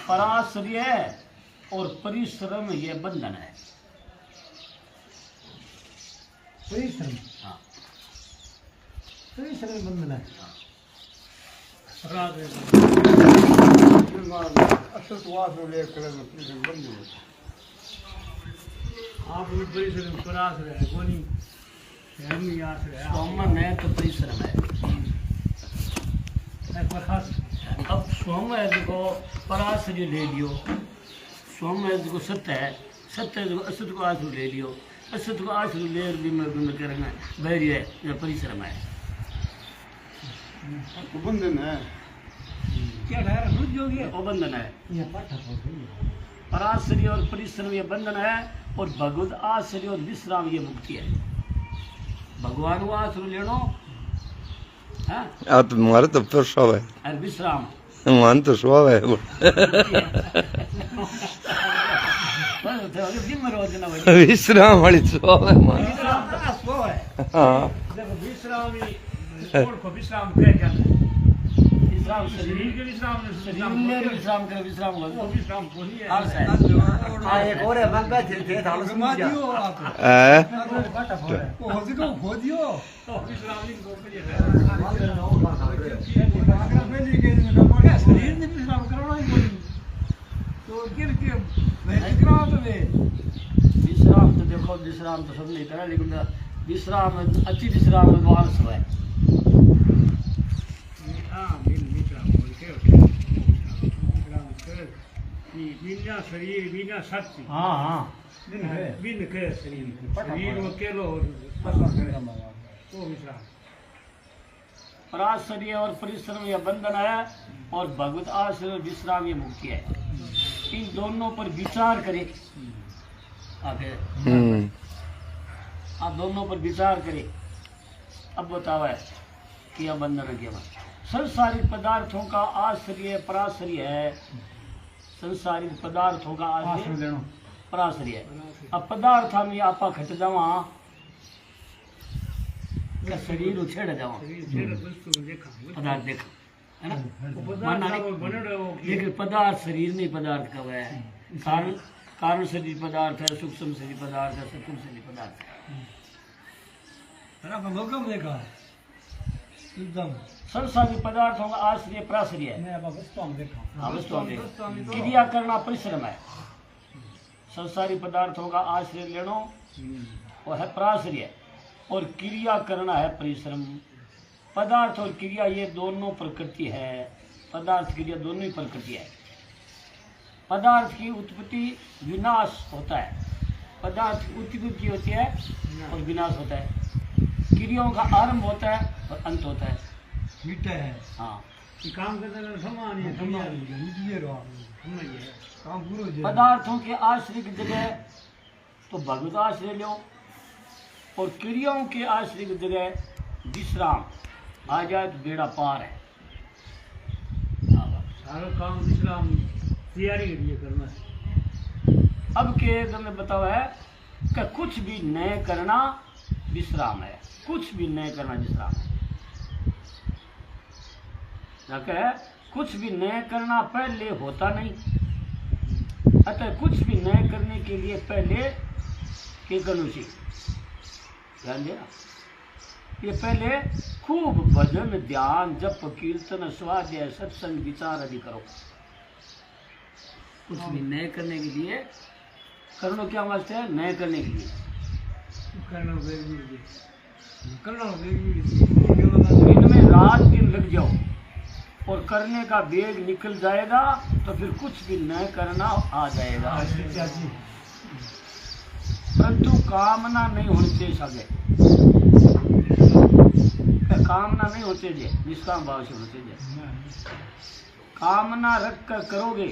पराश्रय और परिश्रम ये बंधन है। परिश्रम, हाँ, परिश्रम बंधन है। आप परिश्रम पराश्रय है कोनी सोमन है तो परिश्रम है। अब सोम है देखो पराश्रय ले लियो, सोम है देखो सत्य है, सत्य है देखो असत को आश्रय ले लियो, असत को आश्रय ले भी मैं करेंगे वैर्य है, ये परिश्रम है। तो बंधन है क्या ठहरा रुक जोगी वो बंधन है। ये पाठा पढ़ो पराश्रय और परिश्रम ये बंधन है, और भगवत आश्रय और विश्राम ये मुक्ति है। भगवान को आश्रय लेनो है आप तुम्हारे तो फिर सब है, और विश्राम मान तो सब है। विश्राम वाली सब है मान। सो है। हाँ देखो विश्राम को विश्राम कह जाते विश्राम शरीर शरीर के विश्राम में शरीर में विश्राम करे, विश्राम वो करो विश्राम को ही है। आलस है। हाँ एक और है मंगा थे थालो समझ दियो आप है पाठा पढ़ो हो जी को हो दियो तो विश्राम नहीं को करिए शरीर ने विश्राम करना ही कोई तो गिर के नहीं करा तो वे विश्राम तो देखो, विश्राम तो सब नहीं करा, लेकिन विश्राम अच्छी विश्राम में तो आलस है। हां विश्राम बोल के विश्राम कर बिना शरीर बिना शक्ति हाँ हाँ बिन के शरीर शरीर अकेलो तो विश्राम पराश्रय और परिश्रम यह बंधन है, और भगवत आश्रय और विश्राम ये मुक्ति है। इन दोनों पर विचार करें आगे, आप दोनों पर विचार करें। अब बताओ है कि यह बंधन है क्या? संसारिक पदार्थों का आश्रय पराश्रय है, संसारिक पदार्थों का आश्रय पराश्रय है। अब पदार्थ में आपा खट जावा का शरीर उछेड़ जावा, शरीर वस्तु देखा पदार्थ देखा है ना, पदार्थ वो बने रहो लेकिन पदार्थ शरीर नहीं, पदार्थ कब है? कारण कारण शरीर पदार्थ है, सूक्ष्म शरीर पदार्थ है, सूक्ष्म शरीर पदार्थ है। है ना लोगों में देखा एकदम संसारिक पदार्थों का आश्रय पराश्रय है। मैं अब वस्तु में देखा हाँ, वस्तुओं में क्रिया करना परिश्रम है। संसारिक पदार्थों का आश्रय लेना वो है पराश्रय, और क्रिया करना है परिश्रम। पदार्थ और क्रिया ये दोनों प्रकृति है, पदार्थ क्रिया दोनों ही प्रकृति है। पदार्थ की उत्पत्ति विनाश होता है, पदार्थ की उत्पत्ति होती है और विनाश होता है। क्रियाओं का आरंभ होता है और अंत होता है। मीठा है हाँ, काम करते हैं समान है हम ये रहो हम ये है काम पूरा हो जाए पदार्थों के आश्रय की जगह तो भगवत आश्रय लो, और क्रियाओं के आश्रय की जगह विश्राम आ जाए तो बेड़ा पार है। सारा काम विश्राम तैयारी के लिए करना है। अब के तुमने बताओ है कि कुछ भी नए करना विश्राम है, कुछ भी नए करना विश्राम है। क्या कुछ भी नए करना पहले होता नहीं, अतः कुछ भी नए करने के लिए पहले क्या करना चाहिए? ध्यान देना, ये पहले खूब भजन ध्यान जप कीर्तन स्वाध्याय सत्संग विचार आदि करो। कुछ भी नए करने के लिए करना क्या वास्ते है? नए करने के लिए करना जरूरी करना जरूरी इनमें रात दिन लग जाओ और करने का वेग निकल जाएगा तो फिर कुछ भी न करना आ जाएगा। परंतु कामना नहीं होनी चाहिए सगे, कामना नहीं होते जे निष्काम भाव से होते जे। कामना रख कर करोगे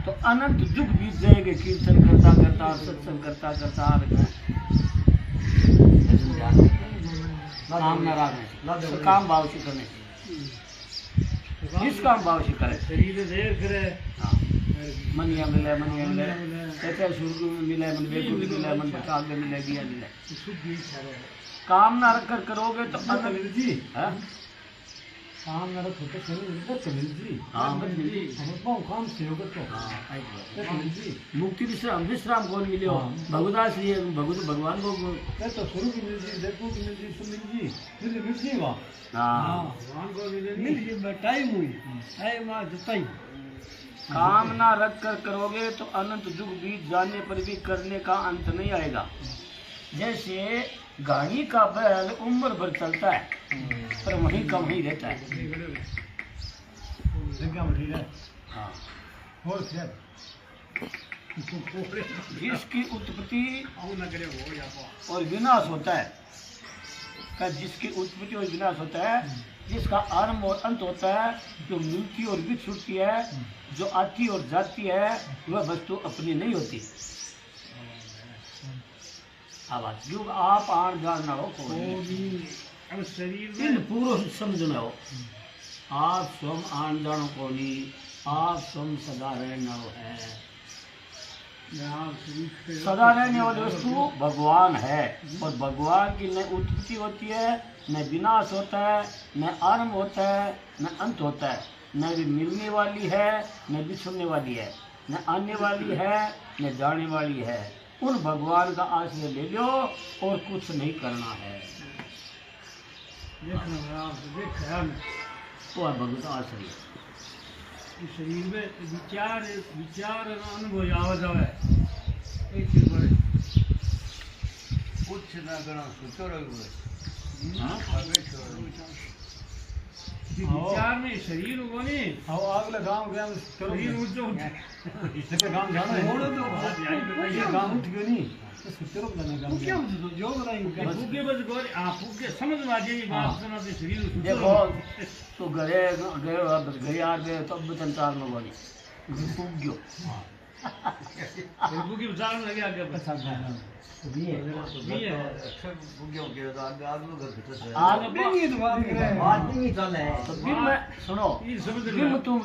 तो अनंत युग बीत जाएंगे, कीर्तन करता करता सत्संग करता करता कामना रखने से काम भाव से करने निष्काम भाव से करे। शरीर देर करे मनिया मिले कहते स्वर्ग में मिले, मन वेद में मिले, मन प्रसाद में मिले, दिया मिले। कामना रख कर करोगे तो काम मेरा छोटे छोटे इधर चली जी हाँ बस मिली हम को काम से होगा तो हाँ आई तो चली जी मुक्ति विश्राम विश्राम कौन मिले हो भगवदास जी भगवान को क्या तो शुरू की मिल जी देखो की मिल जी सुन जी फिर मिल जी वाह हाँ भगवान को मिल जी टाइम हुई टाइम आ जताई कामना रख कर करोगे तो अनंत युग बीत जाने पर भी करने का अंत नहीं आएगा। जैसे गाड़ी का बैल उम्र भर चलता है पर वहीं का वहीं रहता है। जगह में ठीक है हाँ और क्या जिसकी उत्पत्ति और विनाश होता है का जिसकी उत्पत्ति और विनाश होता है, जिसका आरंभ और अंत होता है, जो मिलती और बिछ छूटती है, जो आती और जाती है, वह वस्तु अपनी नहीं होती। आवाज युग आप आण जानना हो अब शरीर इन में पूरो समझना हो। आप स्वम आण जानो कोनी, आप स्वम सदा रहना हो है। सदा रहने वाली वस्तु भगवान है और भगवान की न उत्पत्ति होती है, न विनाश होता है, न आरंभ होता है, न अंत होता है, न भी मिलने वाली है, न बिछड़ने वाली है, न आने वाली है, न जाने वाली है। उन भगवान का आश्रय ले लो और कुछ नहीं करना है। तो है भगवत आश्रय। शरीर में विचार अनुभव आवा जावे एक चीज बड़े कुछ ना करना सोचो रहो विचार में शरीर को नहीं आओ अगले गांव गया शरीर ऊंचो इसके गांव जाना है मोड़ो तो ये गांव उठ गयो नहीं तो सुचरो जाना गांव क्या जो बताएंगे भूखे बस गोरे आप भूखे समझ में आ जाएगी बात सुना तो शरीर देखो तो गए गए बस गए आ गए तो अब संसार में बोली फूक गयो भूखे विचार लगे आगे अच्छा आगे नहीं चल है तो फिर मैं सुनो फिर तुम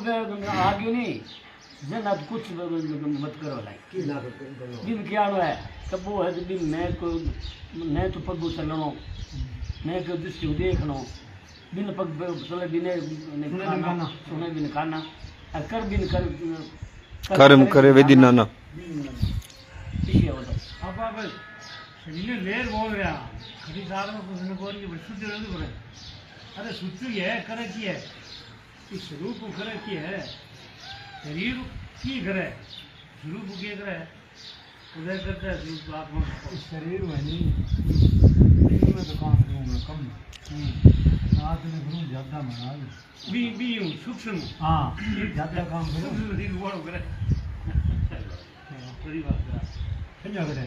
आगे नहीं जना कुछ मत करो लाइक दिन क्या है तब वो है कि मैं तो पग चलनो मैं को दृष्टि देखनो बिन पग चले बिने खाना सुने बिन खाना कर बिन कर कर्म करे वेदी नाना अब शरीर लेर बोल रहा खरीदार में कुछ न बोल के शुद्ध रहने पड़े अरे शुद्ध है करे की है इस रूप को करे की है शरीर की करे रूप के करे उदय करता है रूप आत्मा शरीर में नहीं में तो काम करूंगा कम रात में करूं ज्यादा मना भी हूं सूक्ष्म हां ज्यादा काम करूं शरीर बड़ो करे बड़ी बात है समझा करे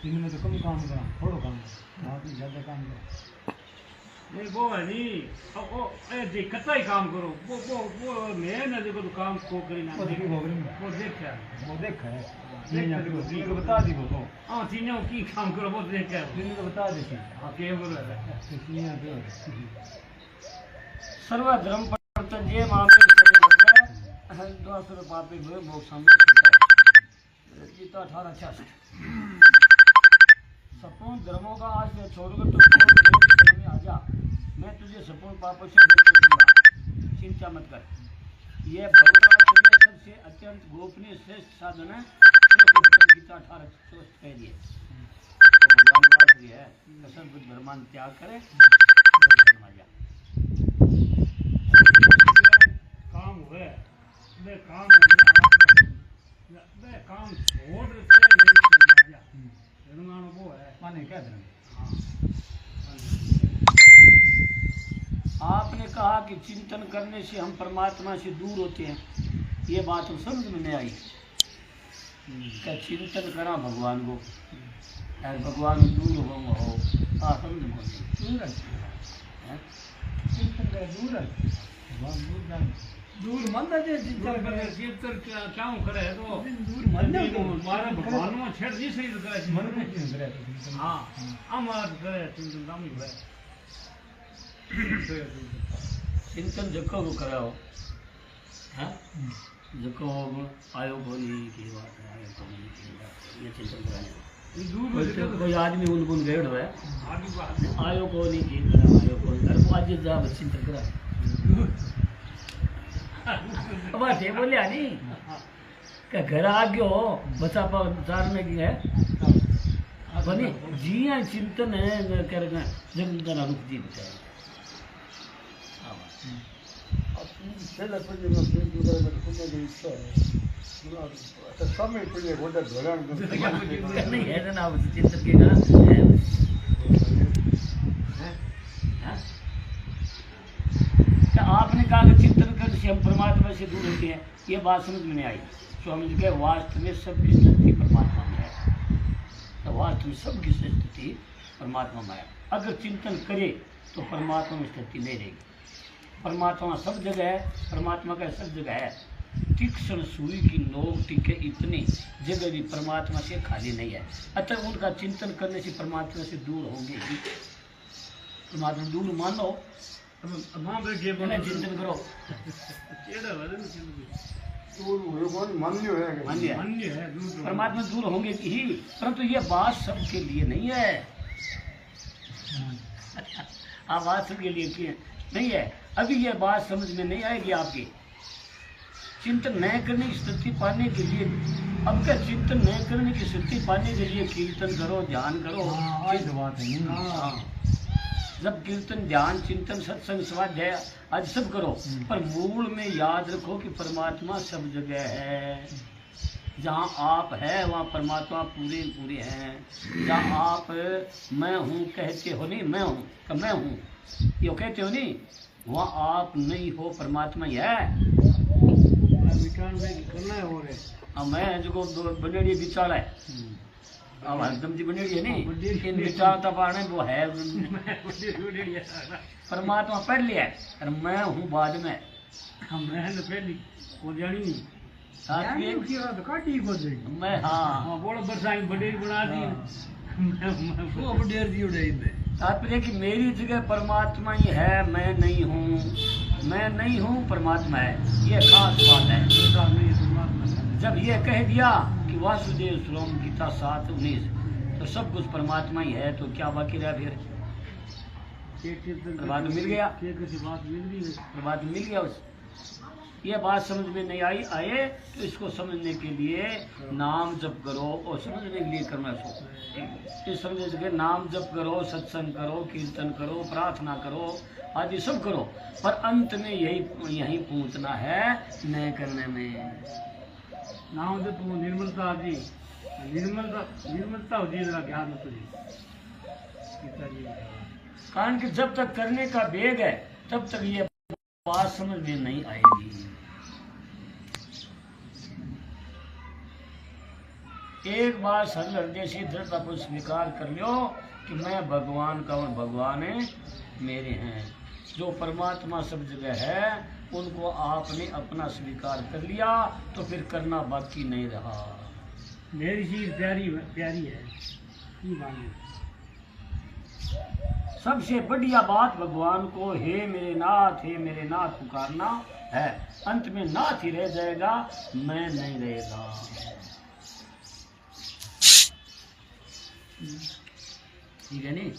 दिन में तो कम काम करा थोड़ा काम रात में ज्यादा काम करा नहीं वो है नहीं अब वो ऐसे कतई काम करो वो मैं ना देखो तो काम को करी ना वो देखा है ये को बता दी वो तो हां तीनों की काम करो वो देख के दिन को बता दी हां के बोल सर्व धर्म परिवर्तन ये मामले है दोसर पापी हुए मोक्ष गीता 18:66 संपूर्ण धर्मों का आश्रय छोड़कर तो में आ जा, मैं तुझे संपूर्ण पापों से मुक्त करूंगा, चिंता मत कर। यह भगवान सबसे अत्यंत गोपनीय श्रेष्ठ साधन है। गीता 18:64 कह दिए तो भगवान का आश्रय है, सब कुछ धर्मान त्याग करे आ जा। काम हुए काम छोड़ वो है माने क्या आपने कहा कि चिंतन करने से हम परमात्मा से दूर होते हैं, ये बात तो समझ में नहीं आई। क्या चिंतन करा भगवान को, यार भगवान दूर हो समझ में दूर है चिंतन करे दूर है भगवान दूर मन दे चिंतन करे चिंतन क्या करे तो दूर मन को मारे भगवान में छेड़ दी सही करे मन में चिंतन करे हां अमर करे चिंतन काम ही करे चिंतन जको को कराओ हैं जको आयो बोली की बात है आयो बोली की बात ये चिंतन कराने ये दूर कोई आदमी उन बुन गए हुए आगे बात आयो को नहीं जी आयो को अरे वो आज जा चिंतन करा अब थे बोले नहीं क्या घर आ गयो बचा पा चारने की है बनी जिया चिंतन है कर जब तना रुक जी बताए છેલ્લે પછી નો સ્પીડ કરે તો ખૂબ જ ઈચ્છા છે સમય પછી ગોડા ધોરણ नहीं है ना आप चिंतन के ना आपने कहा कि चिंतन करने से हम परमात्मा से दूर होते हैं ये बात समझ में नहीं आई स्वामी जी के वास्तव में सबकी स्थिति परमात्मा में है तो वास्तव में सबकी स्थिति परमात्मा में है अगर चिंतन करे तो परमात्मा में स्थिति नहीं रहेगी परमात्मा सब जगह है परमात्मा का सब जगह है तीक्ष्ण सुई की नोक टिके इतनी जगह भी परमात्मा से खाली नहीं है अतः उनका चिंतन करने से परमात्मा से दूर होंगे ही परमात्मा दूर मानो मां बैठे उन्हें चिंतन करो केड़ा वजन चिंतन માન્યું હે કે मान्य है अन्य है दूर परमात्मा दूर होंगे ही परंतु ये बात सबके लिए नहीं है आप बात सबके लिए की नहीं है अभी ये बात समझ में नहीं आएगी आपकी चिंतन न करने की स्थिति पाने के लिए अब क्या चिंतन न करने की स्थिति पाने के लिए कीर्तन करो ध्यान करो बात है हाँ। जब कीर्तन ध्यान चिंतन सत्संग स्वाध्याय आज सब करो पर मूल में याद रखो कि परमात्मा सब जगह है जहाँ आप है वहाँ परमात्मा पूरे पूरे हैं जहाँ आप मैं हूँ कहते हो नहीं मैं हूँ तो मैं हूँ यो कहते हो नहीं वहाँ आप नहीं हो परमात्मा ही है विचार में करना है और अब मैं जो बनेड़ी विचार है अब हरदम जी बनेड़ी है नहीं इन विचारता पाने वो है परमात्मा पढ़ लिया है और मैं हूँ बाद में मैं तो पहली वो जानी नहीं साथ में तो काटी को दे मैं हाँ हां बोलो बरसाई बडेरी बना दी वो बडेर दी उड़े में तात्पर्य कि मेरी जगह परमात्मा ही है मैं नहीं हूँ परमात्मा है ये खास बात है जब ये कह दिया कि वासुदेव श्लोम गीता 7:19 तो सब कुछ परमात्मा ही है तो क्या बाकी रहा फिर प्रभात मिल गया प्रभात मिल गया उस ये बात समझ में नहीं आई आए तो इसको समझने के लिए नाम जप करो और समझने के लिए करना सो ये समझने के नाम जप करो सत्संग करो कीर्तन करो प्रार्थना करो आदि सब करो पर अंत में यही पहुंचना है न करने में नाम जब निर्मलता जी निर्मलता हो जी जरा ध्यान रखो जी पिताजी कारण कि जब तक करने का वेग है तब तक ये बात समझ में नहीं आएगी एक बार सरल हृदय से दृढ़ता को स्वीकार कर लो कि मैं भगवान का और भगवान मेरे हैं जो परमात्मा सब जगह है उनको आपने अपना स्वीकार कर लिया तो फिर करना बाकी नहीं रहा मेरी चीज प्यारी प्यारी है सबसे बढ़िया बात भगवान को हे मेरे नाथ पुकारना है अंत में नाथ ही रह जाएगा मैं नहीं रहेगा ठीक है नहीं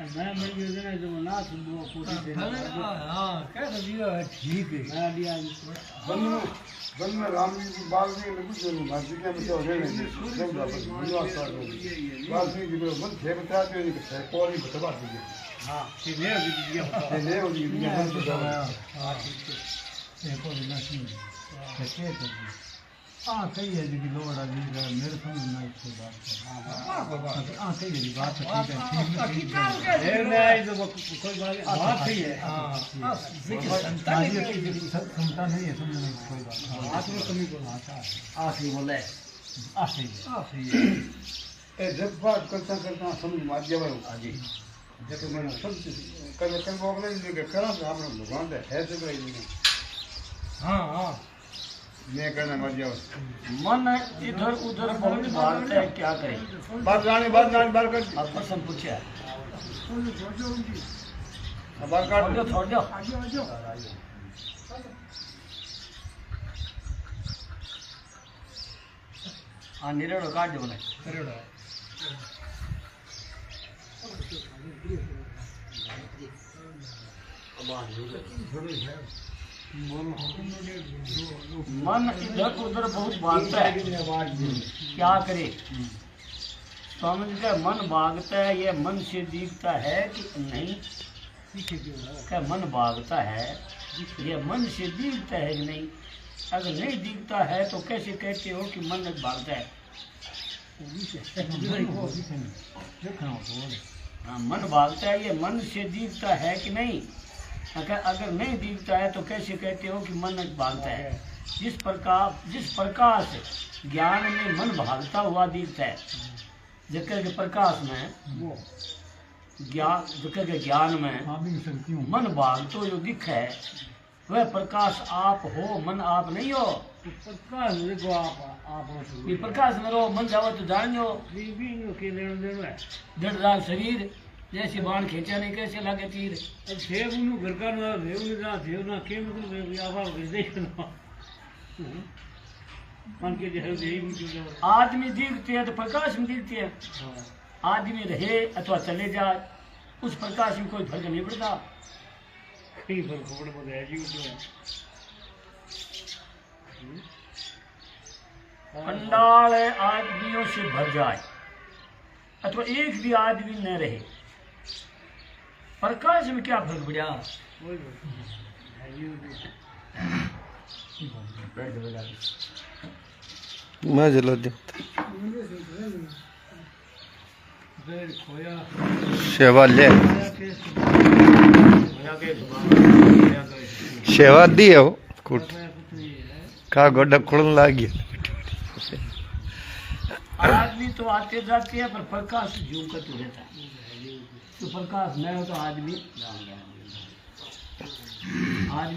मैं मिल गया जो नाथ वो पूरी हां कह दिया ठीक है मैं लिया वन में राम जी की बाल में लगी जो भाजी के में तो रहने सब बात वाल्मीकि जी को मन थे बता दो कि है कोई बता दीजिए हां ठीक है ये ले हो जी ये मन बता हां ठीक है ये को ना सुन कैसे तो हां सही है जी लोड़ा जी मेरे समझ में आई कोई बात हां सही है जी बात ठीक है ये नहीं तो कोई बात सही है हां क्षमता नहीं है समझने की कोई बात आत्म कमी को आता है आखिरी बोले सही है ए जब बात करता समझ में आ गया भाई हाँ जी जब मैंने सब कर बोले नहीं कि करा तो आपने भगवान है तो नहीं हां हां मैं कहना मर जाओ मन इधर उधर बहुत भागता है क्या करे बात जाने बात कर अब प्रश्न पूछा बात काट छोड़ दो हाँ निरेड़ो काट दो बोले करेड़ो मन इधर उधर बहुत भागता है, क्या करे समझ के मन भागता है, ये मन से दिखता है कि नहीं, क्या मन भागता है, ये मन से दिखता है कि नहीं, अगर नहीं दिखता है तो कैसे कहते हो कि मन भागता है। हाँ मन भागता है, ये मन से दिखता है कि नहीं, अगर नहीं दिखता है तो कैसे कहते हो कि मन भागता है। जिस प्रकाश ज्ञान में मन भागता हुआ दिखता है, जकर के प्रकाश में जकर के ज्ञान में मन भागता हुआ दिख है, वह प्रकाश आप हो, मन आप नहीं हो। ये प्रकाश में रहो, मन जाओ तो जानियो। जड़ रात शरीर जैसे बाण खींचा नहीं कैसे लागे तीर। अब देव नु घर का ना देव ने ना देव ना के मतलब आवा देखना मन के जहर दे ही आदमी दिखते हैं तो प्रकाश में दिखते हैं, आदमी रहे अथवा चले जाए उस प्रकाश में कोई फर्क नहीं पड़ता। कहीं फर्क पड़ है जी पंडाल आदमियों से भर जाए अथवा एक भी आदमी न रहे, प्रकाश में क्या फर्क पड़ा। मैं जला दे सेवा ले सेवा दी है वो कुट का गोडा खुड़न लाग गया। आदमी तो आते जाते हैं पर प्रकाश जीव का तो रहता है, तो प्रकाश न हो तो आदमी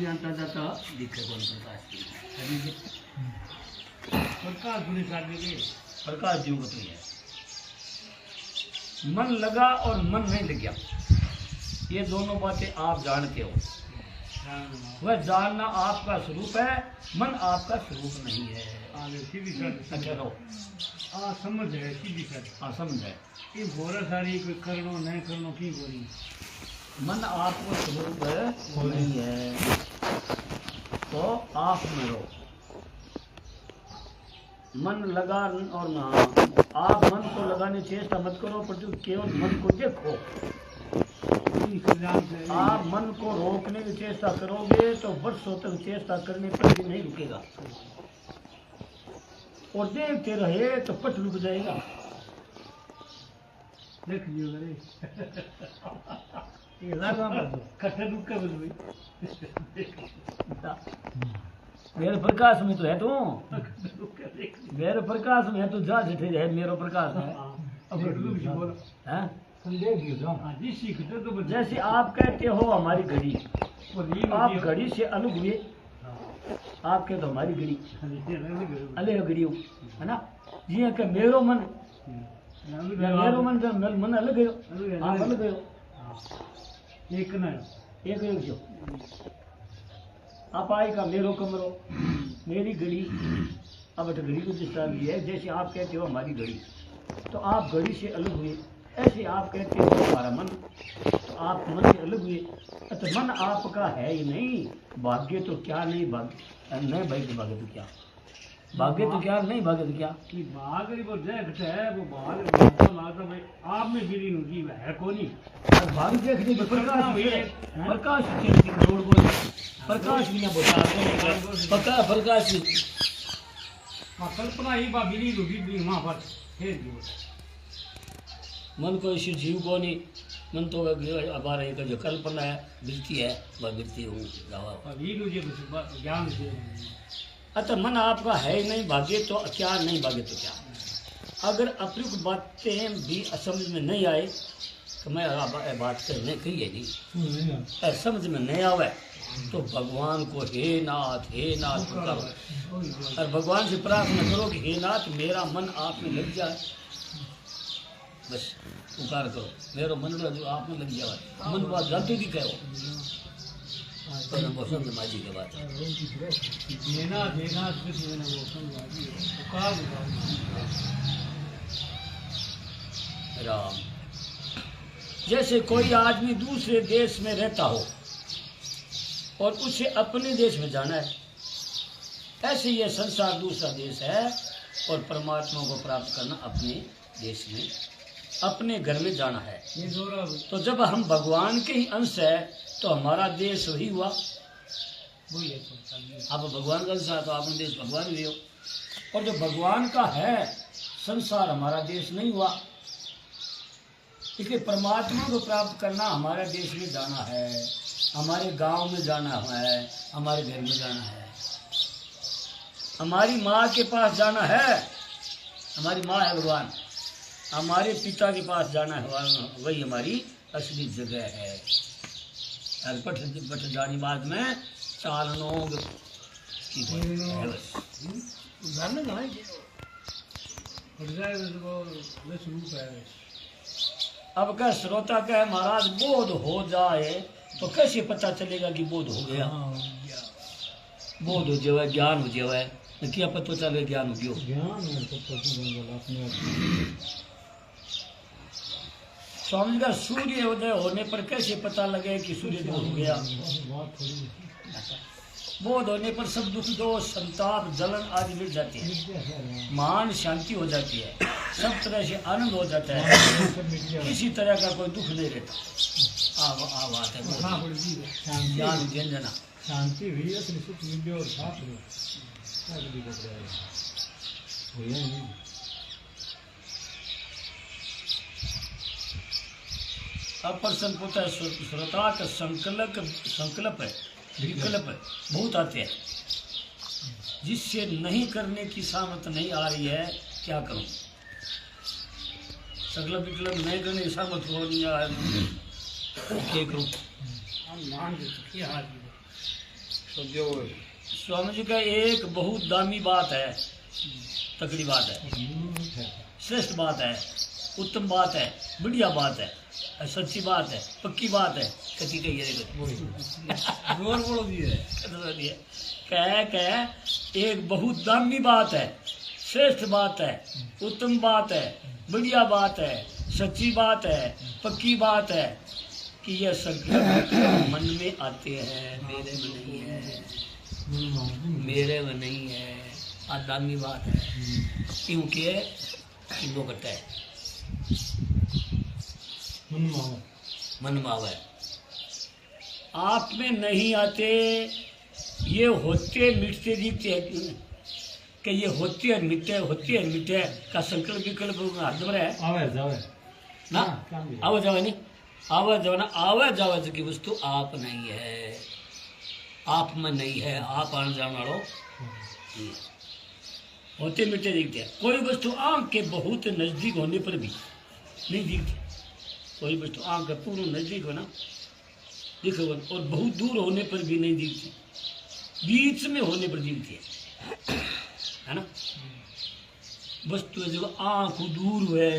आता जाता दिखे कौन प्रकाश जीव का तो है। मन लगा और मन नहीं लग गया, ये दोनों बातें आप जानते हो। वह जानना आपका स्वरूप है, मन आपका स्वरूप नहीं है। अच्छा रो समझ है सीधी सर हाँ समझ है। ये बोरा सारी कोई करनो नहीं करनो की बोली मन आपका स्वरूप नहीं है तो आप में रहो। मन लगा और ना, आप मन को लगाने चेष्टा मत करो, पर केवल मन को देखो। आप मन को रोकने की चेष्टा करोगे तो वर्षों तक चेष्टा करने पर भी नहीं रुकेगा, और देखते रहे तो पट रुक जाएगा। देख लियो ये लगा कट्ठा रुक कर बोल मेरे प्रकाश में तो है तू, मेरे प्रकाश में है तू, जा जिठे है मेरे प्रकाश में। जैसे आप कहते हो हमारी घड़ी, आप घड़ी से अलग हुए, आप कहते हो हमारी घड़ी अलग घड़ी हो है ना, जी के मेरो मन मन अलग है, आप अलग है एक ना एक जो आप आएगा मेरो कमरो मेरी घड़ी। अब घड़ी को जिस तरह दी है, जैसे आप कहते हो हमारी घड़ी, तो आप घड़ी से अलग हुए, ऐसे आप कहते हो हमारा मन, तो आप मन से अलग हुए। तो मन आपका है ही नहीं, भाग्य तो क्या नहीं, भाग्य नहीं भाग्य, भाग्य तो क्या, भाग्य तो क्या नहीं, भाग्य तो क्या कि भाग्य वो जैकट है वो भाग भाई आप में गिरी नुकी है कोनी भाग्य देखने में प्रकाश प्रकाश प्रकाश भी ना बता पक्का प्रकाश कल्पना ही बा बिली नुकी वहाँ पर फिर मन को इसी जीव को नहीं, मन तो हमारा एक जो कल्पना है बिल्ती है वह बिल्ती हूँ ज्ञान से। अतः मन आपका है ही नहीं, भाग्य तो क्या नहीं, भाग्य तो क्या। अगर अप्रयुक्त बातें भी समझ में नहीं आए तो मैं बात करने कही है नहीं, समझ में नहीं आवे तो भगवान को हे नाथ पुकारो, और भगवान से प्रार्थना करो कि हे नाथ मेरा मन आप में लग जाए, बस पुकार करो मेरा मन जो आप में लग जाए। मन बात गलती भी कहो तो न वो संतमाजी के बात है। देना देना सिर्फ मैंने वो संतमाजी राम। जैसे कोई आदमी दूसरे देश में रहता हो और उसे अपने देश में जाना है, ऐसे ये संसार दूसरा देश है और परमात्मा को प्राप्त करना अपने देश में, अपने घर में जाना है। तो जब हम भगवान के ही अंश है तो हमारा देश वही हुआ। आप भगवान का अंश है तो आपका देश भगवान भी हो, और जो भगवान का है संसार हमारा देश नहीं हुआ। इसलिए परमात्मा को प्राप्त करना हमारे देश में जाना है, हमारे गांव में जाना है, हमारे घर में जाना है, हमारी माँ के पास जाना है। हमारी माँ है भगवान, हमारे पिता के पास जाना है, वही हमारी असली जगह है। पठ जानी बाद में चालनोग की है बस। अब क्या श्रोता कहे महाराज बोध हो जाए तो कैसे पता चलेगा कि बोध हो गया? बोध हो जाए, ज्ञान हो जाए, क्या पता चले ज्ञान हो गया? स्वामी का सूर्य उदय होने पर कैसे पता लगे कि सूर्य हो गया? बोध होने पर सब दुख दोष संताप जलन आदि मिट जाती है, मान शांति हो जाती है, सब तरह से आनंद हो जाता है, किसी तरह का कोई दुख नहीं रहता। आ बात है ज्ञान व्यंजना शांति हुई असली सुख मिले और साथ में अप्रसन्न होता है। श्रोता का संकल्प है, विकल्प बहुत आते हैं, जिससे नहीं करने की सामर्थ नहीं आ रही है, क्या करूं? संकल्प विकल्प नहीं करने की सामर्थ हो नहीं आ रही है, क्या करूं? स्वामी जी का एक बहुत दामी बात है, तकड़ी बात है, श्रेष्ठ बात है, उत्तम बात है, बढ़िया बात है, सच्ची बात है, पक्की बात है। कति कह एक बहुत दामी बात है, श्रेष्ठ बात है, उत्तम बात है, बढ़िया बात है, सच्ची बात है, पक्की बात है कि यह संकल्प मन में आते हैं, मेरे में नहीं है, मेरे में नहीं है। आदामी बात है, क्योंकि वो करता है मन माव है, आप में नहीं आते। ये होते मिटते दिखते हैं कि ये होते और मिटते का संकल्प विकल्प हाथ में है ना। आवा जावा नहीं, आवा जावा ना, आवा जावा की वस्तु आप नहीं है, आप में नहीं है, आप आने जाने वालों होते मिटते दिखते हैं। कोई वस्तु आंख के बहुत नजदीक होने पर भी नहीं दिखती, कोई वस्तु आंख के पूर्ण नजदीक हो ना दिखे, और बहुत दूर होने पर भी नहीं दिखती, बीच में होने पर दिखती है ना। वस्तु जो आंख दूर है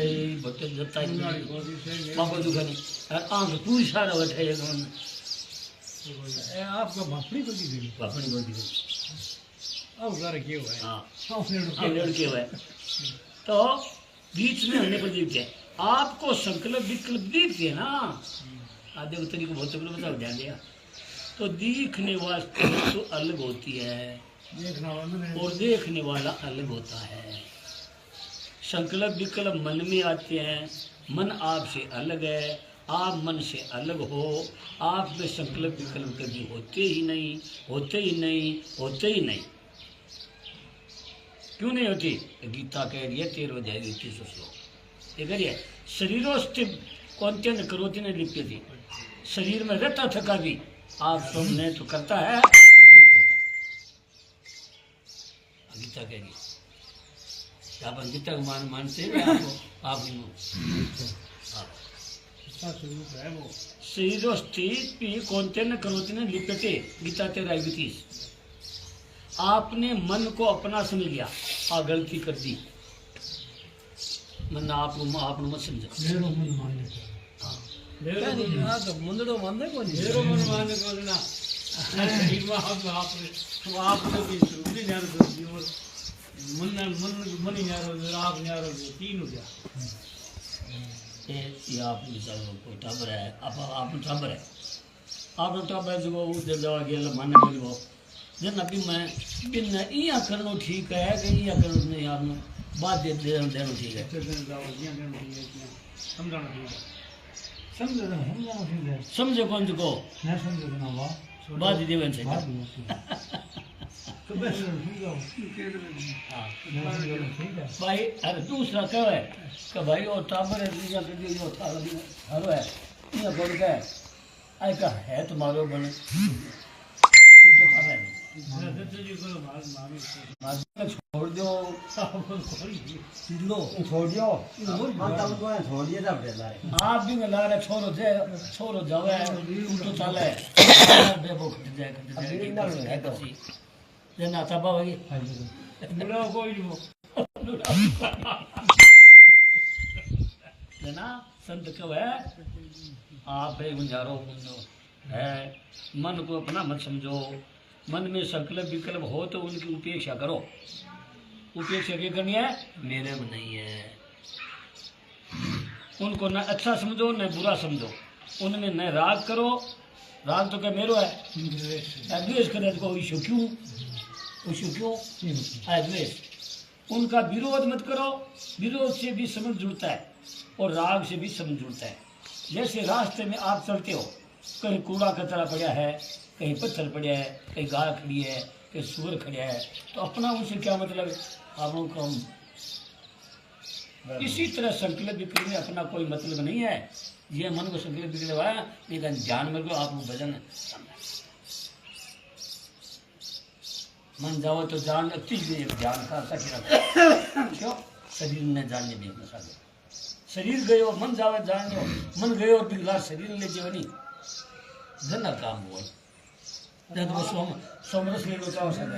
जता बाबा दुखा नहीं, और आंख पूरी सारा बैठे आपका भापड़ी को दी भापड़ी को दी लड़के हुए तो बीच में होने पर दिखते हैं। आपको संकल्प विकल्प दिखते है ना, आधे उत्तरी को बहुत बता ध्यान दिया तो दिखने वाली वस्तु अलग होती है और देखने वाला अलग होता है। संकल्प विकल्प मन में आते हैं, मन आपसे अलग है, आप मन से अलग हो, आप में संकल्प विकल्प कभी होते ही नहीं, होते ही नहीं, होते ही नहीं। क्यों नहीं होती? गीता कह रही है 13 अध्याय 33 श्लोक, ये करिए शरीरोस्थित कौनते न करोति न लिप्यति, शरीर में रहता थका भी आप सुनने तो करता है, लिप्त होता है। गीता कह रही है, आप गीता को मानते हैं आप शरीरोस्थित कौनते न करोति न लिप्यते, गीता 13:31। आपने मन को अपना समझ लिया, गलती कर दी, मन आप मत समझो, आपने भी शुरू न्यारो जो और मन न्यारो आप न्यारो जो तीन हो गया ये आप मिसाल कोई टाबर है आप टाबर है आप टाबर जो उधर जावा गेल माने बोलियो जन अभी मैं बिन इया करनो ठीक है कि इया करनो नहीं यार बात दे देनो ठीक है समझाना ठीक है समझाना ठीक है समझे कौन को ना समझो ना वाह बात दे देवन से तो बस ठीक है भाई अरे दूसरा क्या है कि भाई और टाबर है दूसरा के जो था हरो है ये बोल के आई का है तुम्हारो बने उनको था है छोड़ दो लो छोड़ दियो आप भी मिला रहे छोरो जावे उनको चले बेबो खट जाए कसी जना तबा वही बुरा कोई नहीं जना संत कब है आप है गुंजारो है मन को अपना मत समझो मन में संकल्प विकल्प हो तो उनकी उपेक्षा करो उपेक्षा क्या करनी है मेरे में नहीं है उनको न अच्छा समझो न बुरा समझो उनमें न राग करो राग तो क्या मेरो है द्वेष करे तो इशू क्यों द्वेष उनका विरोध मत करो विरोध से भी समझ जुड़ता है और राग से भी समझ जुड़ता है जैसे रास्ते में आप चलते हो कहीं कूड़ा कचरा पड़ा है कहीं पत्थर पड़ा है कहीं गाय खड़ी है कहीं सूअर खड़ा है तो अपना उनसे क्या मतलब आप लोगों को इसी तरह संकल्प विकल्प में अपना कोई मतलब नहीं है ये मन को संकल्प विकल्प है लेकिन ध्यान में को आप भजन मन जाओ तो जान लगती है ध्यान का क्यों शरीर में जानने भी न शरीर गयो मन जावे जान दो मन गयो बिगला शरीर ले जीव नहीं जना काम हुआ जब वो सोमरस ले लो चाहो सके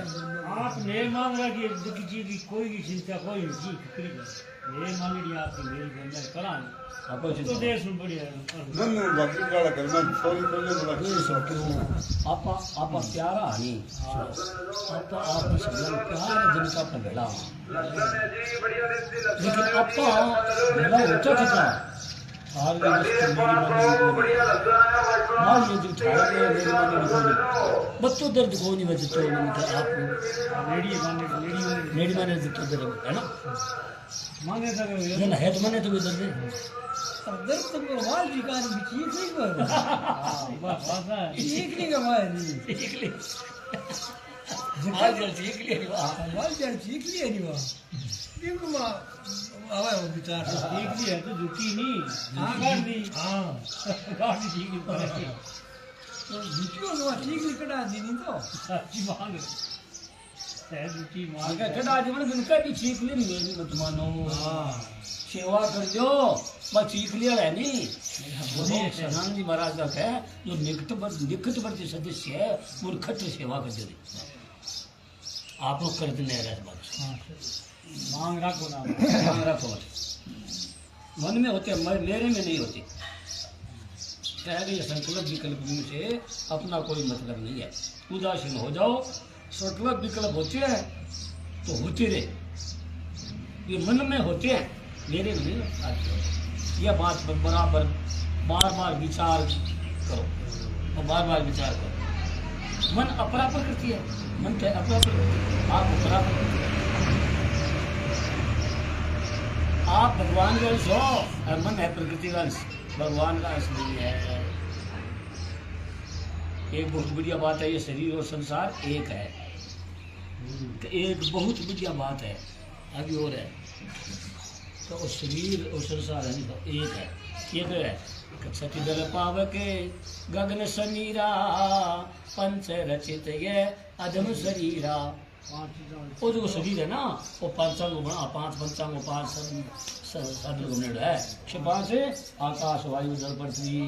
आप ने मांग रहा कि किसी की कोई भी चिंता कोई नहीं फिक्री ये मांग रही आपकी मेरी बंदा करा आपको तो देश में बढ़िया नन्नू बाकी गाला कर मैं सॉरी कर ले आप प्यारा हनी आप सगल प्यार दिन का अपना भेड़ा लेकिन आपका भेड़ा होता था हार गई मान लीजिए ठाड़ गए मेरी माने दिखोनी बच्चों दर्द को नहीं बचे तो आप लेडी माने तो दर्द है ना मांगे था जन है तो माने तो भी दर्द है दर्द तो वाल जी का चीख नहीं कर बस वासा चीख नहीं कमाए नहीं ठीक ले आज ठीक ले वाल जड़ चीख लिया नहीं वाह क्यों मां आवा वो विचार एक भी है तो झुकी नहीं गाड़ दी गाड़ दी ठीक है तो झुकियो नो ठीक निकड़ा दी नहीं तो सच्ची मांग है झुकी मांग आगे कदा जीवन दिन का भी ठीक ले मेरी मत मानो सेवा कर दो बस चीख लिया है नहीं सनान जी महाराज का है जो निकट वर्ती सदस्य है वो खट सेवा कर दे आप लोग कर देने रहे बात मांग रखो ना मांग रखो मन में होते मेरे में नहीं होती कह रही संकल्प विकल्प से अपना कोई मतलब नहीं है उदासीन हो जाओ संकल्प विकल्प होते हैं तो होते रहे ये मन में होते हैं मेरे में नहीं आते यह बात पर बराबर बार बार विचार करो और बार बार विचार करो मन अपरापर करती है मन क्या अपरापर करती है आप अपरापर करती है आप भगवान का अंश हो और मन है प्रकृति का अंश भगवान का अंश नहीं है एक बहुत बढ़िया बात है ये शरीर और संसार एक है तो एक बहुत बढ़िया बात है अभी और है तो वो शरीर और संसार है तो एक है ये तो है सती दल पावके गगन समीरा पंच रचित ये अधम शरीरा वो जो शरीर है ना वो पंचांग बना पांच पंचांग पांच साधन घूमने है पांच है आकाश वायु जल पृथ्वी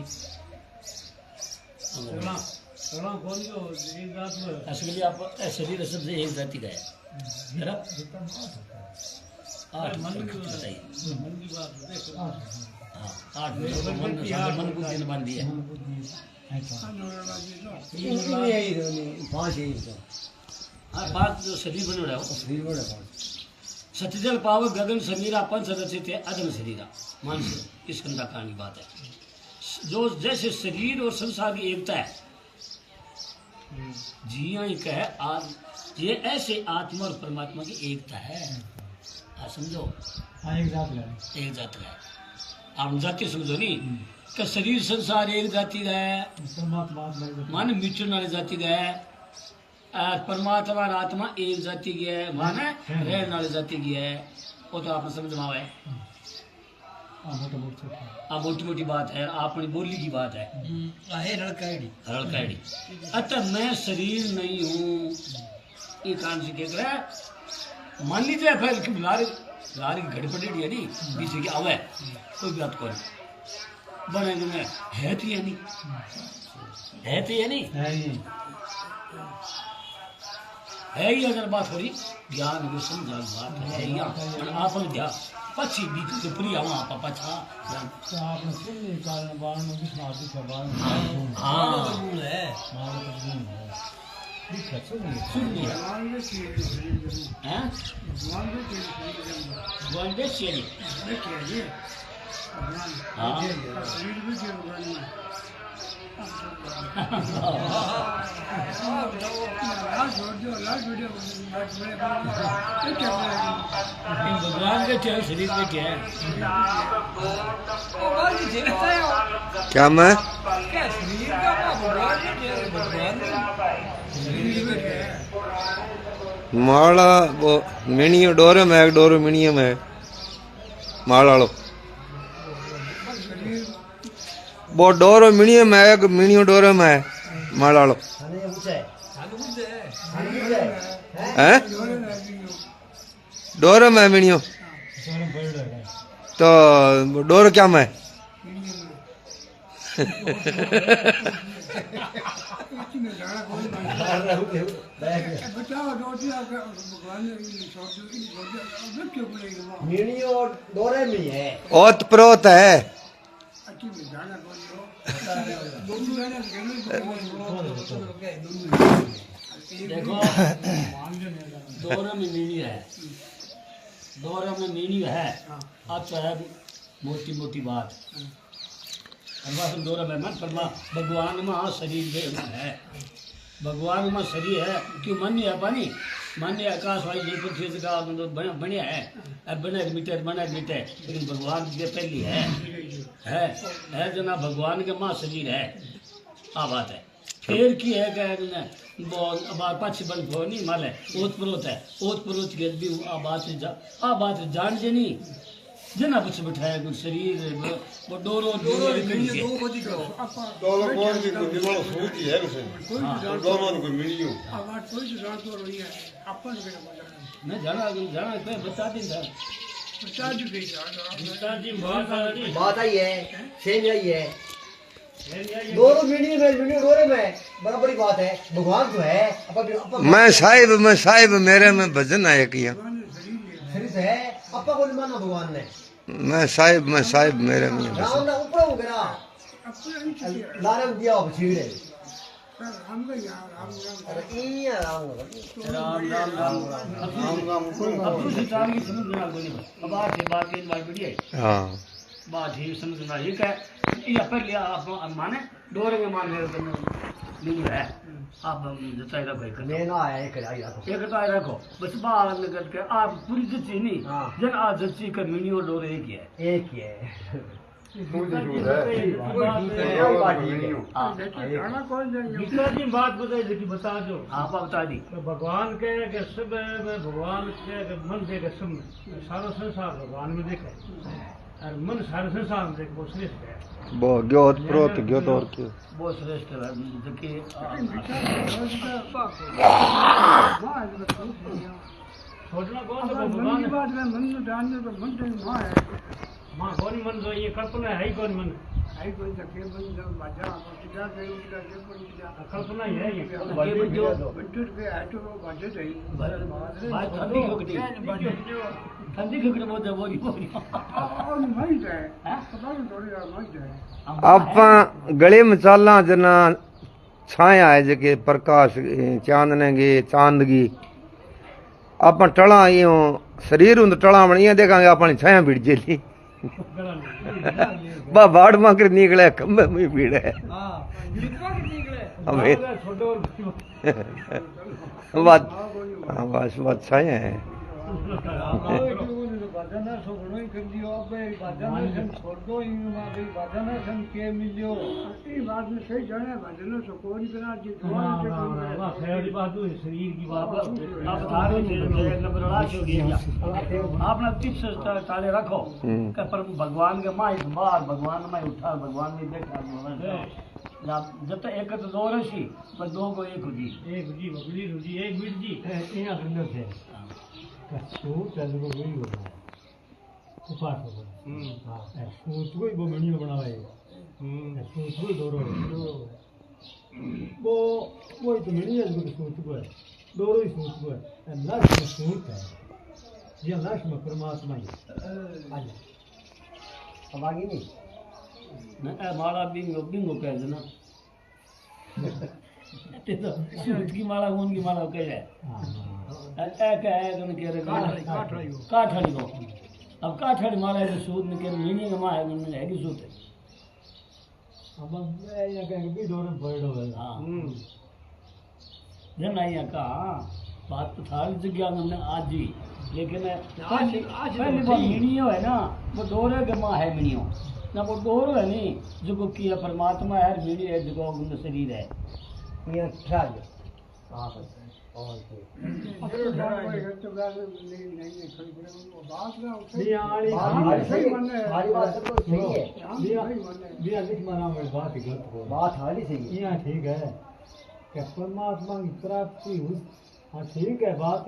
असली आप शरीर शब्द से एक जाति का है आठ बताइए आठ मन को दिन बांध दिया बात जो शरीर बनो रहा हो सतजल पाव गगन समीरा पंच रचित है अदम शरीरा मानस इस कंधा कहानी बात है। जो जैसे शरीर और संसार की एकता है जिया ही कहे आज ये ऐसे आत्मा और परमात्मा की एकता है। समझो एक जात है आप जाति समझो नहीं कि शरीर संसार एक जाति का है माने मिचुन वाली जाति का है परमात्मा और आत्मा एक जाति की है माने रहने वाली जाति की है। वो तो आपने समझ में आवे मोटी मोटी बात है अपनी बोली की बात है हड़काड़ी। अतः मैं शरीर नहीं हूँ ये कान से कह रहा है। मान लीजिए फिर कि लारी की घड़ी पड़ी है नहीं बीच की आवे कोई बात को बने में है तो ये नहीं है तो ये नहीं है ही अगर बात हो रही ज्ञान को समझा बात है यहाँ आप ध्यान पछी बीच से पूरी आवा आप पछा आपने सुनने कारण बाण में विश्वास का बाण हाँ है सुनिए हैं गोंडे चली हाँ भगवान के चेहरे शरीर में क्या है क्या मैं माला वो मिनियो डोरे में एक डोरो मिनियम है माला लो वो डोरो मिनियम है एक मिनियो डोरे में है माला लो हैं डोरे में मिनियो तो डोरो क्या में ओत प्रोत है देखो दोनों में मीनी है दोनों में मीनी है अब तो है मोटी मोटी बात दोनों में मन परमा भगवान में शरीर है भगवान में शरीर है क्यों मन नहीं है पानी मान्य आकाश वाली जल पृथ्वी का बढ़िया है अब बने मिटे लेकिन भगवान की पहली है जना भगवान के माँ शरीर है आ बात है फिर की है क्या पाछी बन फो नहीं माले ओत परोत के भी आ बात जान जे नहीं जना कुछ बिठाया कुछ शरीर वो डोरो कौन की कोई निमानो सोची है किसी डोरो कोई मिलियो आवाज कोई जान तो रही है अपन के मैं जाना पे बता दिन था बता दी गई जान जी बात आई है सेम आई है दोनों मीडियो डोरे में बड़ा बड़ी बात है भगवान जो है मैं साहिब मेरे में भजन आया किया शरीर है अपा को नहीं माना भगवान ने मैं साहिब मेरे में राम ना ऊपर हो गया लारम दिया अब छीड़े राम का यार अरे ये राम अब कुछ काम की समझ में आ गई अब बात की बात बढ़िया हाँ बात ही समझना ये क्या ये पर लिया आप माने डोरे में मान नहीं है आप जताई रखो मैं ना आया एक आई रखो बस बाहर निकल के आप पूरी जच्ची नहीं जन आज जच्ची कर मिनी और डोरे एक ही है बात बताई लेकिन बता दो आप बता दी भगवान के सब भगवान के मन देखे सब सारा संसार भगवान में देखे और मन सारे संसार में देखे वो श्रेष्ठ है वो ज्ञोत प्रोत ज्ञोत और क्यों वो श्रेष्ठ है देखिए छोड़ना कौन तो भगवान बात में मन में डालने तो मन तो मां है मां कौन मन तो ये कल्पना है ही कौन मन आई कोई तके बन जब बाजा सीधा के उठा के पर सीधा कल्पना ही है ये जो बंटू के आटो बाजे जाई ठंडी खुकड़ी ठंडी खुकड़ी बहुत है वो और नहीं जाए पता नहीं थोड़ी यार नहीं जाए ਆਪਾਂ ਗਲੇ ਮਸਾਲਾ ਜਨਾ ਛਾਇਆ ਹੈ ਜਕੇ ਪ੍ਰਕਾਸ਼ ਚਾਨਣਗੇ ਚਾਂਦਗੀ ਆਪਾਂ ਟਲਾਂ ਇਉਂ ਸਰੀਰ ਹੁੰਦ ਟਲਾਂ ਬਣੀਆਂ ਦੇਖਾਂਗੇ ਆਪਣੀ ਛਾਇਆ ਵਿੜ ਜੇਲੀ ਬਾ ਬਾੜ ਮੰਗਰ ਨਿਕਲੇ ਕੰਬੇ ਮੇ ਭੀੜ ਹੈ हाँ कितना की निकले हमें छोटो बात बस बात छाया है बाजाना सो घणो ही कर दियो अब बाजाना सन छोड़ दो इन मा गई बाजाना सन के मिलियो ये बात में सही जाने बाजनो सो कोई करा जी वाह खैरी बात है शरीर की बात आप बता रहे थे नंबर लाश हो गया आपने टिप्स ताले रखो कि पर भगवान के माँ इस बार भगवान में उठा भगवान में देखा जब तक एक तो दो रसी पर दो को एक हुई एक जी बबली रुजी एक मिनट जी यहाँ अंदर से सूट चल को कोई हो उपास हो हां सूट कोई वो मेन्यू बनावे सूट कोई दोरो वो तो मेन्यू है जो सूट को है दोरो ही सूट को है लाश में सूट है ये लाश में परमात्मा है आजा अब आगे नहीं न माला बिंगो बिंगो कह देना ते तो सूट की माला कौन की माला कह जाए क्या है तुम कह रहे काठड़ी को अब काठड़ी माला है तो सूद में कह मीनिंग में है मीनिंग है कि सूद है अब मैं यहाँ कहेंगे भी दोनों बर्ड हो गए हाँ जब नहीं कहा बात तो था जगह हमने आज ही लेकिन पहली बार मीनियो है ना वो डोरे के माँ है मीनियो ना वो डोरो है नहीं जो को किया परमात्मा है मीनी है जो को शरीर है ये ठा दे हां बस और कोई तो बात नहीं खड़ी करे बात ना ये आड़ी सही हमारी बात तो सही है बिया लिख माना में बात ही गलत हो बात हाली सही है यहाँ ठीक है कि परमात्मा की प्राप्ति हाँ ठीक है बात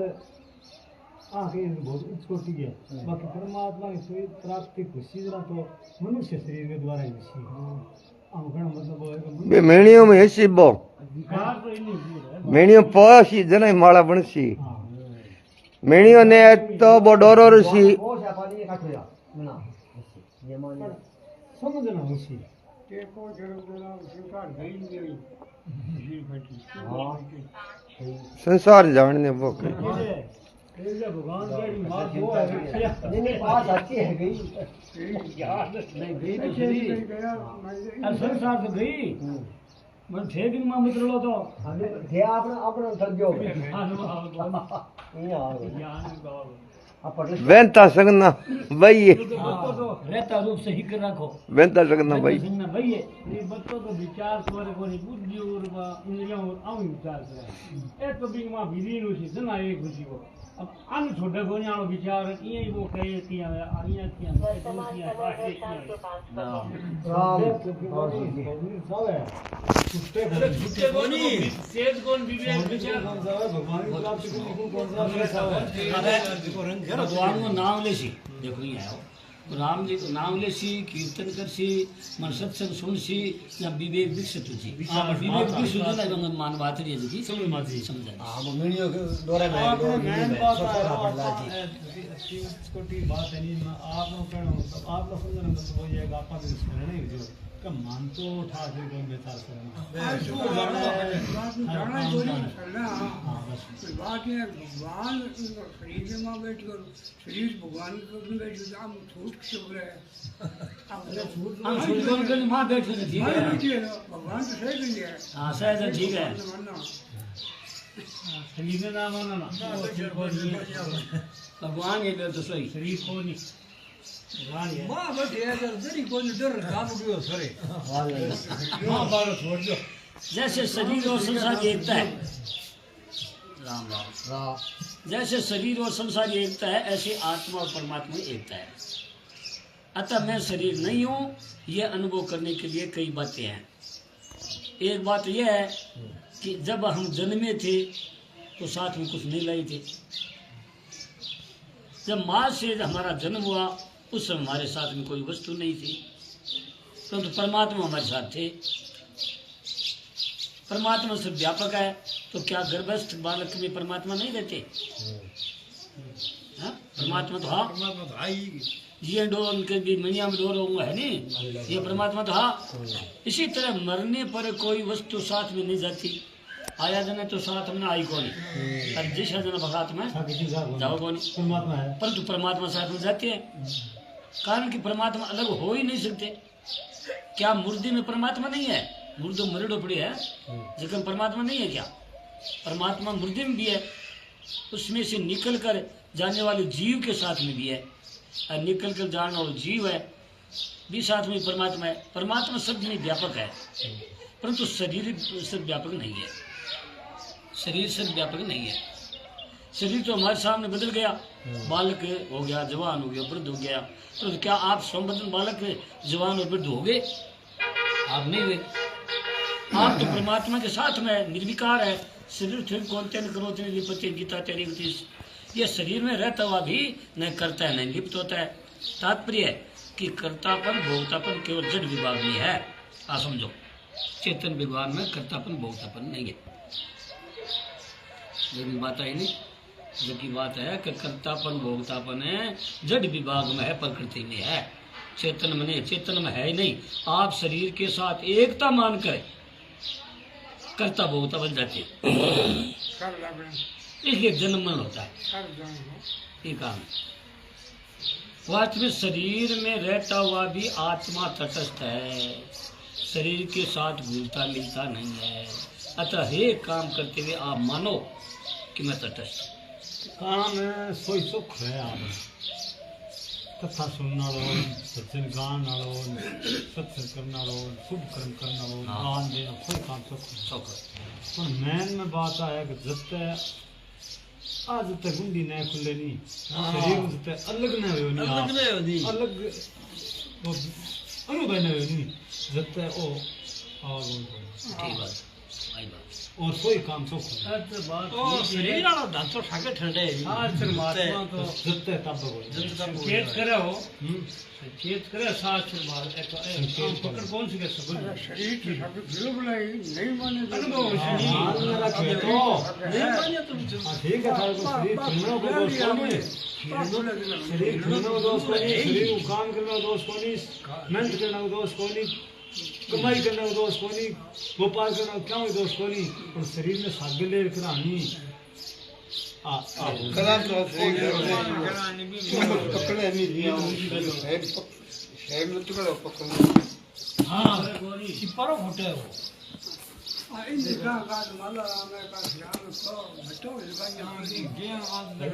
आगे बहुत उच्च कोटि है बाकी परमात्मा की प्राप्ति खुशी जरा तो मनुष्य शरीर के द्वारा ही खुशी हम कहना मतलब वो है कि बे मेणियों में ऐसी बो विकार तो इन्हीं की है मेणियों पासी जना माला बनसी हाँ मेणियों ने तो बो डोरो रसी बहुत है पानी काट लिया ना ये मान समझना खुशी के को जरूर देना स्वीकार गई नहीं हां संसार जानने वो ये भगवान की बात वो है नहीं बात अच्छी है गई नहीं गई तो सही अब संसार तो गई मैं ठेक में मत लो तो हमें थे आपने आपने थक गयो ये आ आप पढ़ वेंता सगना भाई रहता रूप से ही कर रखो वेंता सगना भाई संगना भाई ये बच्चों को विचार करे कोनी बुद्धि और इंद्रियों और आउ विचार करे एक तो बिंग मां विलीन होसी जना एक खुशी को अब अन छोटे को न्याणो विचार ये वो कहे किया आनिया किया सब है छुट्टे कोनी सेज कौन विवेक विचार भगवान की प्राप्ति को कौन सा भगवान को नाम लेसी देखो ये आओ राम जी को नाम लेसी कीर्तन करसी मन सत्संग सुनसी या विवेक विकसित होची विवेक विकसित होना तो मान बात रही है जी समझ मत जी समझ हां वो मीडियो दौरे में मेन बात है छोटी बात है नहीं आप लोग कहना मतलब आप लोग समझना मतलब वो ये आपा भी सुनना नहीं जो का मान तो उठा के कोई बेचार करना जाना कोई करना बात है भगवान शरीर में बैठ कर शरीर भगवान को बैठ जाम छूट क्यों रहे हम सुन कर मां बैठे थे ठीक है भगवान तो सही नहीं है हां शायद ठीक है शरीर में नाम आना ना भगवान ये तो सही शरीर को नहीं भगवान है मां बैठे अगर जरी कोई डर काम गयो सरे मां बारो छोड़ दो जैसे शरीर और संसार की एकता है राम राम जैसे शरीर और संसार की एकता है ऐसे आत्मा और परमात्मा की एकता है अतः मैं शरीर नहीं हूँ ये अनुभव करने के लिए कई बातें हैं। एक बात यह है कि जब हम जन्मे थे तो साथ में कुछ नहीं लाई थे। जब माँ से हमारा जन्म हुआ उस समय हमारे साथ में कोई वस्तु नहीं थी, परंतु परमात्मा हमारे साथ थे। परमात्मा सिर्फ व्यापक है, तो क्या गर्भस्थ बालक में परमात्मा नहीं रहते? हाँ? परमात्मा तो हाँ, परमात्मा तो आई ये डोर उनके भी मनिया में डोर होगा है नहीं, ये परमात्मा तो हाँ। इसी तरह मरने पर कोई वस्तु साथ में नहीं जाती। आया जने तो साथ में आई कौन, और जिस जन साथ में जाओ कौन, परमात्मा है। परंतु परमात्मा साथ में जाते हैं, कारण कि परमात्मा अलग हो ही नहीं सकते। क्या मुर्दे में परमात्मा नहीं है? मुर्दो मरड़ो पड़ी है, लेकिन परमात्मा नहीं है क्या? परमात्मा मुर्दे में भी है, उसमें से निकल कर जाने वाले जीव के साथ में भी है, और निकल कर जाने वाला जीव है भी साथ में परमात्मा है। परमात्मा शब्द में व्यापक है, परंतु शरीर सिर्फ व्यापक नहीं है। शरीर सिर्फ व्यापक नहीं है। शरीर तो हमारे सामने बदल गया, बालक हो गया, जवान हो गया, वृद्ध हो गया, तो क्या आप स्वबदन बालक जवान और वृद्ध हो गए? आप नहीं हुए। आप तो परमात्मा के साथ में निर्विकार है। शरीर फिर कौन तेन करो तेन लिपते गीता तेरी गति, ये शरीर में रहता हुआ भी न करता है न लिप्त होता है। तात्पर्य है कि कर्तापन भोक्तापन केवल जड़ विभाग में है। आप समझो, चेतन विभाग में कर्तापन भोक्तापन नहीं है। लेकिन बात आई नहीं, जो की बात है कि कर्तापन भोक्तापन है जड़ विभाग में है, प्रकृति में है, चेतन में नहीं। चेतन में है ही नहीं। आप शरीर के साथ एकता मानकर कर्ता भोक्ता बन जाते, इसलिए जन्म मन होता है। ये काम वास्तव में शरीर में रहता हुआ भी आत्मा तटस्थ है, शरीर के साथ घुलता मिलता नहीं है। अतः हे काम करते हुए आप मानो कि मैं तटस्थ हूँ। काम सोई सुख है। आप कथा सुनने वालों, सत्संग गान वालों, सत्संग करने वालों, शुभ कर्म करने वालों, दान देना, कोई काम सुख है। मैन में बात आया कि जब तक आज तक गुंडी न खुले नहीं, शरीर जब तक अलग न हो नहीं, अलग वो अनुभव न हो नहीं, जब तक वो ठीक बात, आई बात। और कोई काम सुख है। शरीर वाला धातु ठाके ठंडे परमात्मा तो जब तक तब संकेत करे हो, संकेत करे शास्त्र बात एक पकड़ कौन सी कर सकते? शरीर के सब बिल्कुल नहीं माने अनुभव शरीर तो ठीक है। शरीर छूना को दोष कौन है? शरीर छूना को दोष कौन है? शरीर को काम करना को दोष कौन है? मेहनत करना को दोष कौन है? कमाई करना को दोष कौन है? व्यापार करना क्यों दोष कौन है? और शरीर में सागे ले करानी कला तो पकड़े नहीं दिया है में तो करो पकड़। हाँ सिपारो फटे हो। इनका काज माला में का ध्यान तो हटो इसका यहाँ ये आज तक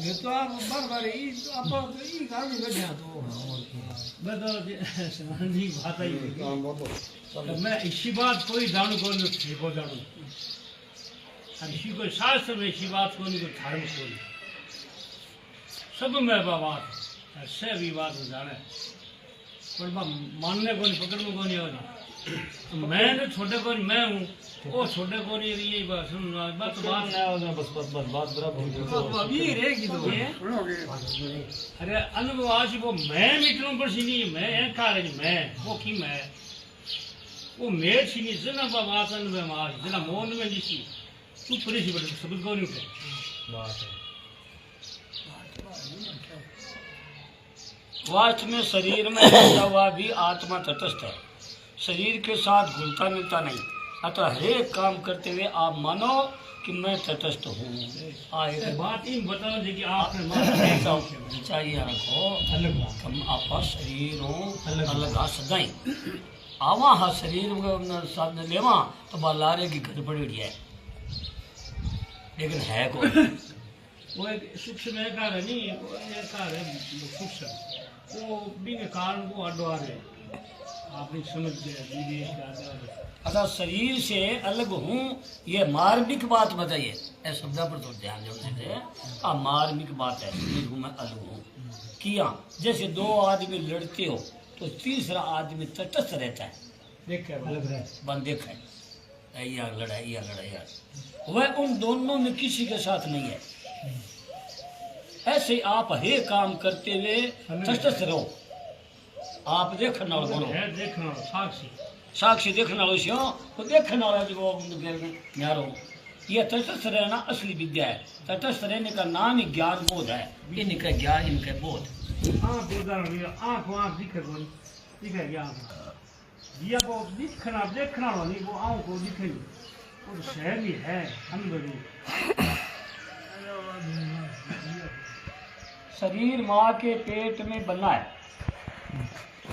ये तो आप बार ये आप ये काम कर तो मैं तो समझी बात आई तो मैं इसी बात कोई जानू को नहीं को जानू, इसी को शास्त्र में इसी बात को नहीं को धर्म को नहीं, सब में बात से भी बात जाने पर मानने को नहीं, पकड़ने को नहीं होना। मैं तो छोटे को नहीं, मैं हूँ वो छोटे को नहीं। यही बात सुन बात बात बराबर अभी रहेगी तो अरे अनुभव आज वो मैं मिटूं पर सी नहीं, मैं एक कारण मैं वो की मैं वो मैं सी नहीं जना बात अनुभव मार जना मोन में जिसी तू परे सी बट सब को नहीं उठे बात है। वास्तव में शरीर में रहता हुआ भी आत्मा तटस्थ है, शरीर के साथ घुलता मिलता नहीं। अतः हरेक काम करते हुए आप मानो कि मैं तटस्थ हूँ। बात ही बताओ जी कि आपने चाहिए रखो अलग हम आपा शरीर हो अलग आ सदाई आवा हा शरीर साधन लेवा तो बालारे की घर पड़ी है, लेकिन है कोई वो एक सूक्ष्म है कार है नहीं, वो एक कार है सूक्ष्म वो भी के कारण को अडवा रहे आपने समझ गया दीदी अतः शरीर से अलग हूँ ये मार्मिक बात बताइए। ऐ शब्द पर तो ध्यान देते मार्मिक बात है, शरीर हूँ मैं अलग हूँ किया। जैसे दो आदमी लड़ते हो तो तीसरा आदमी तटस्थ रहता है, देख अलग रहे बन देखा है या लड़ाई या लड़ाई, वह उन दोनों में किसी के साथ नहीं है। ऐसे आप हर काम करते हुए तटस्थ रहो। आप देखने वाले बोलो, है देखना साक्षी साक्षी देखने वाले से तो देखने वाला जो न्यारो, ये तटस्थ रहना असली विद्या है। तटस्थ रहने का नाम ही ज्ञान बोध है। इनका ज्ञान, इनका बोध। आँख उदाहरण लिया, आँख वहाँ दिखे कौन दिखे क्या ये वो दिखना देखना वाला नहीं, वो आँख को दिखेगी, वो शहर ही है अंदर ही। शरीर माँ के पेट में बना है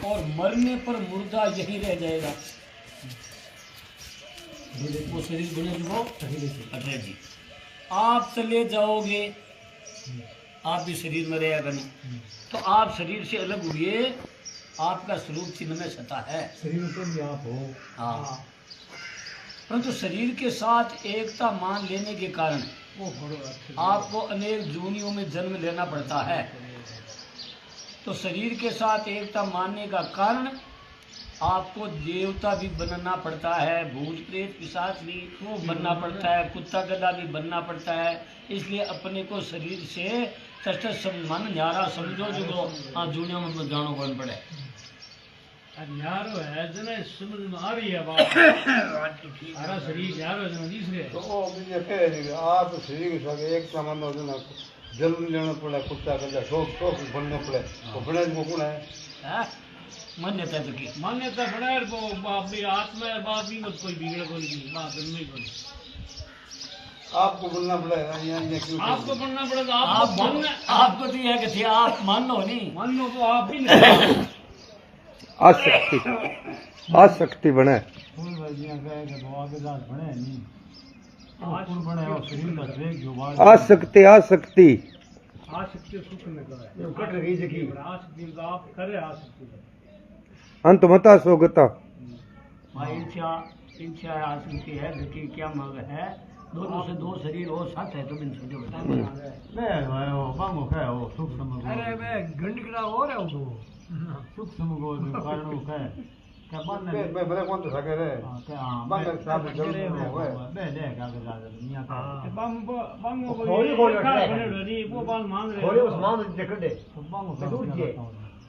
और मरने पर मुर्दा यही रह जाएगा। वो शरीर बने वो अटरे जी, आप चले जाओगे, आप भी शरीर में रहेगा नहीं, तो आप शरीर से अलग हुए, आपका स्वरूप चिन्ह में सता है। शरीर में तो भी आप हो। हाँ, परंतु शरीर के साथ एकता मान लेने के कारण वो बड़ो आपको अनेक जूनियों में जन्म लेना पड़ता है। तो शरीर के साथ एकता मानने का कारण आपको देवता भी बनना पड़ता है, भूत प्रेत पिशाच भी बनना पड़ता है, कुत्ता गधा भी बनना पड़ता है। इसलिए अपने को शरीर से तटस्थ मन न्यारा समझो, जो हाँ जूनियों में जानो कौन पड़े। न्यारो है जना समझ में आ रही है बात। सारा शरीर न्यारो है जना दिख रहे तो वो मुझे कह रही है आप शरीर के साथ एक समान हो ना, जन्म लेना पड़े, कुत्ता गधा शौक शौक बनने पड़े, तो बने को कौन है? हाँ? मान्यता है तो की मान्यता बनाए वो बाप भी आत्मा है, बाप भी मत कोई बिगड़े को नहीं, बात नहीं कोई आपको बनना पड़ेगा। यहाँ क्यों आपको बनना पड़ेगा। आप मन, आपको तो यह कि थे आप मानो नहीं, मान लो तो आप भी नहीं। आसक्ति, आसक्ति बने। फूल भाजियां कहे कि भगवान के साथ बने नहीं, आज बने और शरीर का देख जो बात आसक्ति, आसक्ति आ सकते सुख में करे ये कट रही जगी आ सकते तो आप करे आ सकते अंतमता सोगता। भाई इच्छा इच्छा आ सकती है, गति क्या मांग है, दोनों से दो शरीर और साथ है तो बिन समझो बता। मैं वो बांगो है वो सुख समझ अरे मैं गंडकड़ा और है वो सुख समझ वो कारण वो है क्या बात है मैं बड़े कौन तो सके रे हां बांगर साहब जरूर है मैं ले का मियां का बांगो को खोली खोली का बने नहीं वो बात मान रहे खोले उस मान देख दे बांगो तो दूर के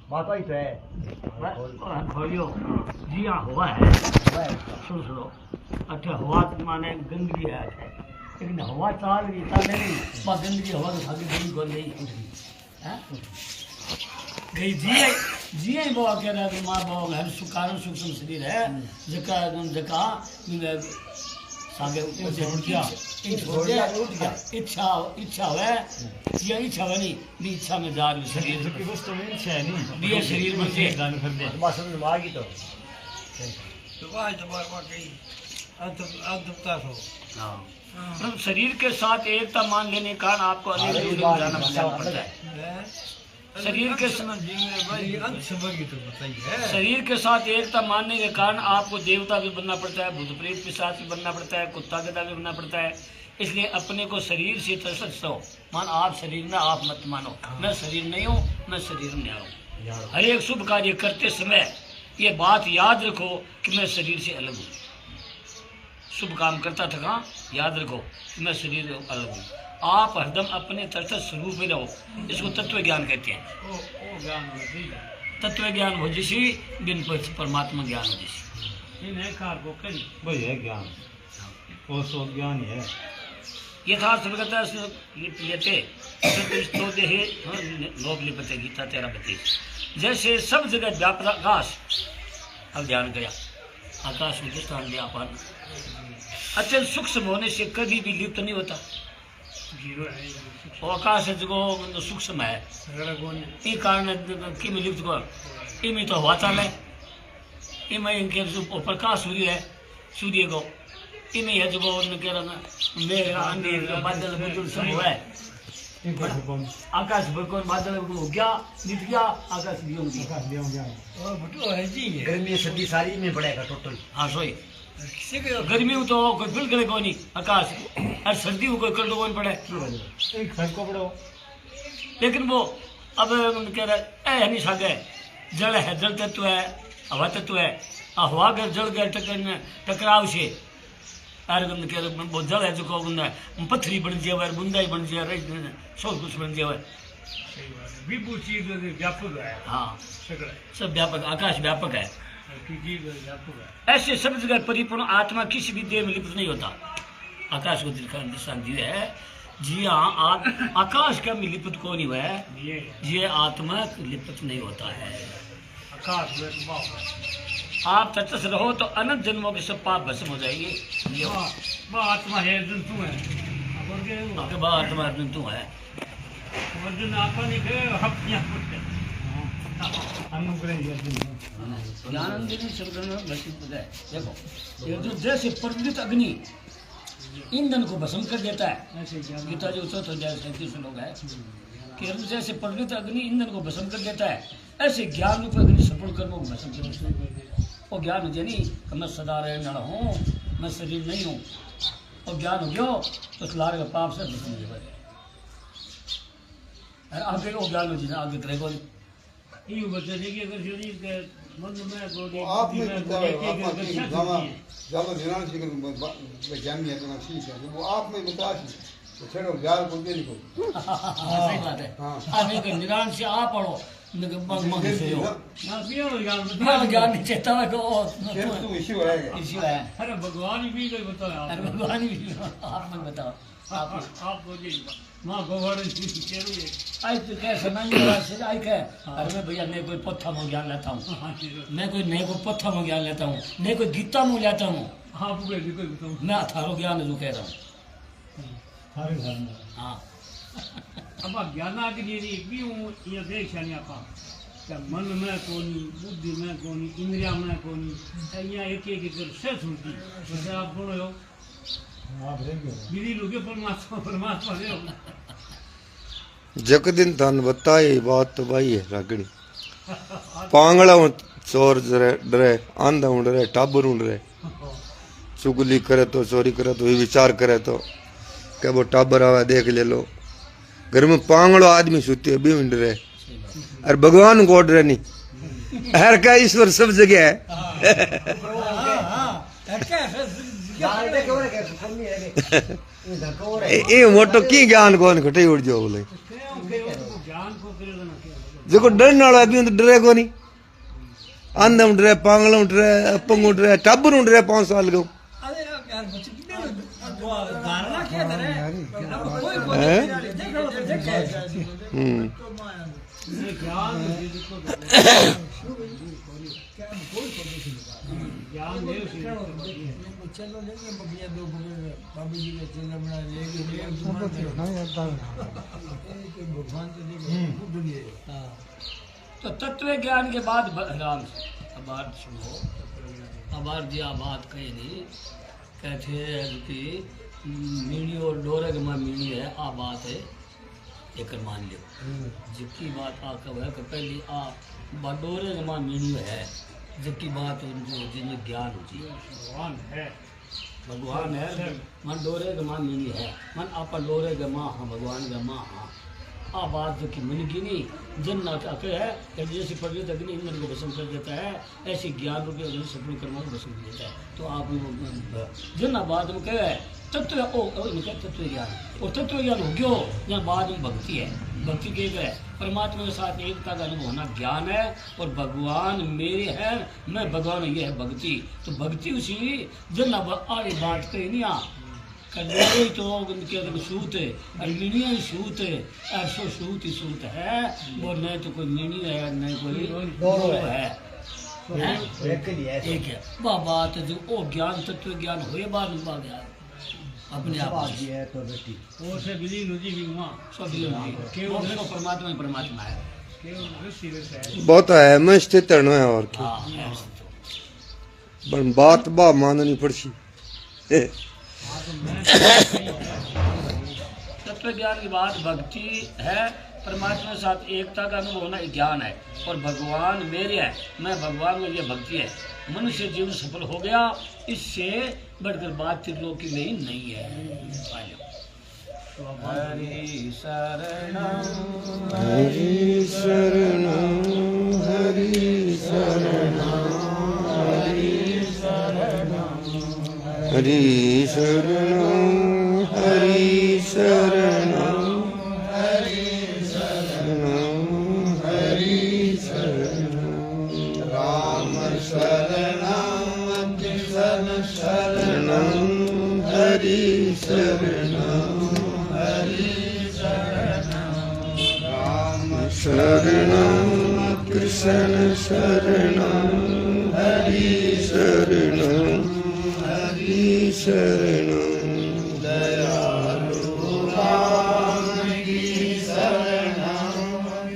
बात आई तो है खोलियो जी हाँ हुआ है, सुन सुनो। अच्छा हुआ माने गंदगी है, लेकिन हवा चाल रही नहीं, वह गंदगी हवा के खाली गई गोल गई गई जी वो कह रहा है माँ बाप है कारण सूक्ष्म शरीर है जका जका सागे इच्छा इच्छा है ये इच्छा है नहीं भी इच्छा में जा रही शरीर की वस्तु में इच्छा है नहीं ये शरीर में से दान कर दे बस समझ में आ गई तो वाह जबर वाकई अद्भुता हो। हाँ, शरीर के साथ एकता मान लेने का आपको अनेक दूर जाना पड़ता है। शरीर के शरीर के साथ एकता मानने के कारण आपको देवता भी बनना पड़ता है, भूत प्रेत पिशाच भी बनना पड़ता है, कुत्ता गधा भी बनना पड़ता है। इसलिए अपने को शरीर से तटस्थ हो, मान आप शरीर में आप मत मानो मैं शरीर नहीं हूँ, मैं शरीर में हूँ। हर एक शुभ कार्य करते समय ये बात याद रखो कि मैं शरीर से अलग हूँ। शुभ काम करता था कहाँ याद रखो कि मैं शरीर से अलग हूँ। आप हरदम अपने तटस्थ स्वरूप में रहो, इसको तत्व ज्ञान कहते हैं। तत्व ज्ञान हो जिसी बिन परमात्मा ज्ञान हो जिसी वही है ज्ञान वो सो ज्ञान है यथार्थ लेते लोग लिपते गीता 13:32। जैसे सब जगह व्यापक आकाश, अब ध्यान गया आकाश में स्थान व्यापार अत्यंत सूक्ष्म होने से कभी भी लिप्त नहीं होता। वो आकाश है जो सूक्ष्म है ये कारण कि में लिप्त को इमें तो हवा चाल है, इमें इनके जो प्रकाश सूर्य है सूर्य को इमें है जो कह रहा मेघ अंधेर बादल बुजुर्ग सब है आकाश भगवान बादल हो गया नित गया आकाश भी हो गया और भटो है जी ये गर्मी सर्दी सारी में पड़ेगा टोटल। हाँ सोई गर्मी में तो कोई बिल करे कोई नहीं आकाश और सर्दी में कोई कर दो कोई पड़े एक फल को पड़ो लेकिन वो अब कह रहा है नहीं सागे जल है जल तत्व है हवा तत्व है हवा कर जल गए टकराव से वो जल है जो पत्थरी बन जाए बुंदा ही बन जाए सब कुछ बन जाए सही बात है विभू चीज व्यापक है हाँ सगड़ा सब व्यापक, आकाश व्यापक है। की चीज व्यापक है ऐसे सब जगह परिपूर्ण आत्मा किसी भी देह में लिप्त नहीं होता। आकाश को दृष्टांत दिया है जी हाँ, आकाश का भी लिप्त को नहीं हुआ है, ये आत्मा लिप्त नहीं होता है। आकाश में तो बाप आप तटस्थ रहो तो अनंत जन्मों के सब पाप भस्म हो जाएंगे। ये वह आत्मा है जंतु है आपके बाद आत्मा जंतु है। अर्जुन आपा नहीं कहे अपने अनुग्रह ज्ञानंदिनी शब्द में वैसे है। देखो ये जो जैसे प्रज्वलित अग्नि ईंधन को भस्म कर देता है, गीता जी उच्च अध्याय 37 श्लोक है कि जैसे प्रज्वलित अग्नि ईंधन को भस्म कर देता है, ऐसे ज्ञान रूप अग्नि सफल कर्मों को भस्म कर देता है। और ज्ञान हो जाए कि मैं सदा रहने वाला हूँ, मैं शरीर नहीं हूँ, और ज्ञान हो गया तो लार का पाप से भस्म हो जाए। आगे वो ज्ञान हो जाए आगे करेगा ये बच्चे देखिए अगर शरीर के मन में वो आप में ज्यादा ध्यान से ज्ञान नहीं है तो ठीक है, वो आप में बता तो छेड़ो यार को दे लिखो। सही बात है। आगे के निरान से आप पढ़ो मंग से हो ना पियो ज्ञान नहीं चाहता है को तू इश्यू है। अरे भगवान भी कोई बताओ अरे भगवान भी आप मन बताओ आप बोलिए माँ भगवान जी आई तो कैसे नहीं से आई कह अरे मैं भैया मैं कोई पत्थर में ज्ञान लेता हूँ, मैं कोई नहीं कोई पत्थर में ज्ञान लेता हूँ, नहीं कोई गीता में लेता हूँ। हाँ कोई बताऊँ मैं थारो ज्ञान जो कह रहा हूँ। हाँ अब आप ज्ञान आगे ये भी हूँ ये देख नहीं आप क्या मन में कोनी बुद्धि में कोनी इंद्रिया में कोनी यहाँ एक एक से सुनती वैसे आप बोलो हो विधि लोगे परमात्मा ले जक दिन धन बताई बात तो भाई है रागड़ी पांगड़ा चोर डरे आंधा डरे टाबर डरे चुगली करे तो चोरी करे तो विचार करे तो क्या वो टाबर आवा देख ले लो। घर में पांगड़ो आदमी सुते भी डरे और भगवान को डरे नहीं। हर का ईश्वर सब जगह है। ये मोटो की ज्ञान कौन खटे उड़ जाओ बोले जो डरने वाला आदमी तो डरे को नहीं। आंधम डरे पांगलों डरे अपंगों डरे टाबर डरे 5 साल को तो तत्व ज्ञान के बाद राम अब सुनो अब जी बात कही नहीं कहते हैं कि मीणी और डोरे के माँ मीणी है आ बात है एक मान लियो जिसकी बात आ कब है कि पहले आ डोरे के माँ मीणी है जबकि बात जो जिनमें ज्ञान होती है भगवान है मन डोरे के माँ मीणी है मन आप डोरे के माँ हाँ भगवान के माँ हाँ आ बात जो कि मिल गिनी जन नाते है कि जैसे प्रज्वलित अग्नि ईंधन को भस्म कर देता है ऐसे ज्ञान रूपी अग्नि सफल कर्मों को भस्म कर देता है। तो आप जन बाद में कहे तत्व तत्व ज्ञान और तत्व ज्ञान हो गयो यहाँ बाद में भक्ति है। भक्ति के है परमात्मा के साथ एकता का अनुभव होना ज्ञान है और भगवान मेरे हैं मैं भगवान ये है भक्ति। तो भक्ति उसी जन आगे बात कही नहीं आ कड़े तो उनके सूत है अलमिनियम सूत है ऐसो सूत ही सूत है वो न तो कोई मिनी है न कोई डोरो है एक है वह बात जो ओ ज्ञान तत्व ज्ञान हुए बाद में बात यार अपने आप है तो बेटी वो से विलीन होती भी वहाँ सब केवल परमात्मा ही परमात्मा है केवल ऋषि है बहुत है मैं स्थित है और क्या हाँ बन बात बा माननी पड़सी तत्व ज्ञान की बात भक्ति है परमात्मा के साथ एकता का अनुभव होना ज्ञान है और भगवान मेरे है मैं भगवान में ये भक्ति है। मनुष्य जीवन सफल हो गया इससे बढ़कर बात त्रिलोकी में ही नहीं है। हरि शरणं हरि शरणं हरि शरणं हरि शरणं हरि शरणं हरि शरणं हरि शरणं शरणं कृष्ण शरणं हरि शरणं हरि शरणं दयालु राम की शरणं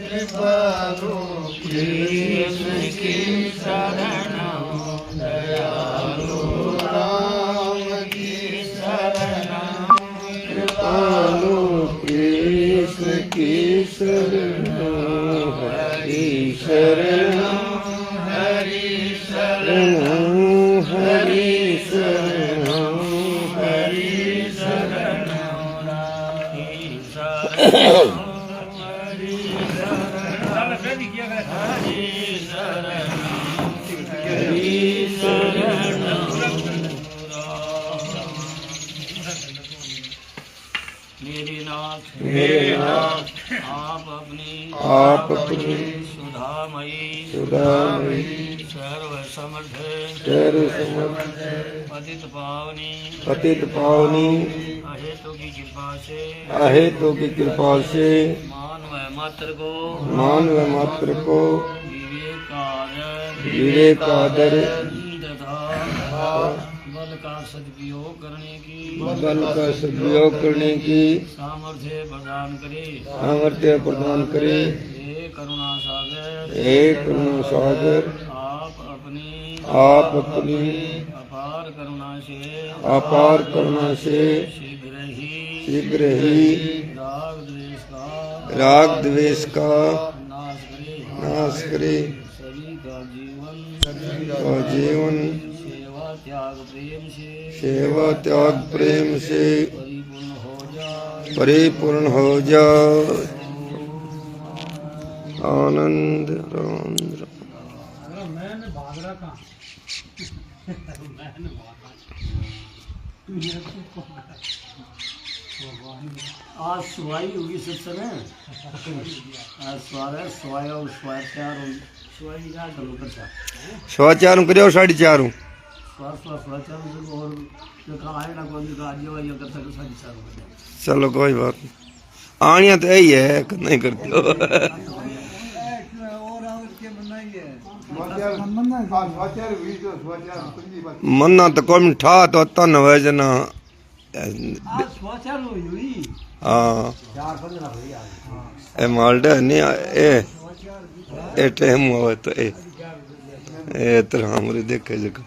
कृपालु कृष्ण की शरणं दयालु राम की शरणं कृपालु कृष्ण की शरणं हरि शरणं हरि शरणं हरि शरणं हरि शरणं मेरे नाथ आप अपनी सुधामयी सुधामयी सर्व समर्थ पतित पावनी पतित पावनी अहेतु की कृपा से अहेतु की कृपा से मानव मात्र को विवेक आदर तथा बल का सदुपयोग करने की सामर्थ्य प्रदान करे हे करुणा सागर आप अपनी अपार करुणा से शीघ्र ही राग द्वेष का नाश करे का जीवन सेवा त्याग प्रेम से परिपूर्ण हो जाए आनंद राम मैंने भागरा कहाँ मैंने आज सुवाई होगी सत्संग में आज स्वार है स्वाया और स्वाचार और सुवाई क्या करो करता स्वाचार करो 4:30 स्वाचार और जो कहा है ना कौन जो आज ये करता है 4:30 चलो कोई बात नहीं आनिया तो यही है नहीं करती हो मन्ना तो कोई ठा तो तन हुए जना हाँ ए मालडा नहीं ए टाइम हुआ तो ए तरह हमारे देखे जगह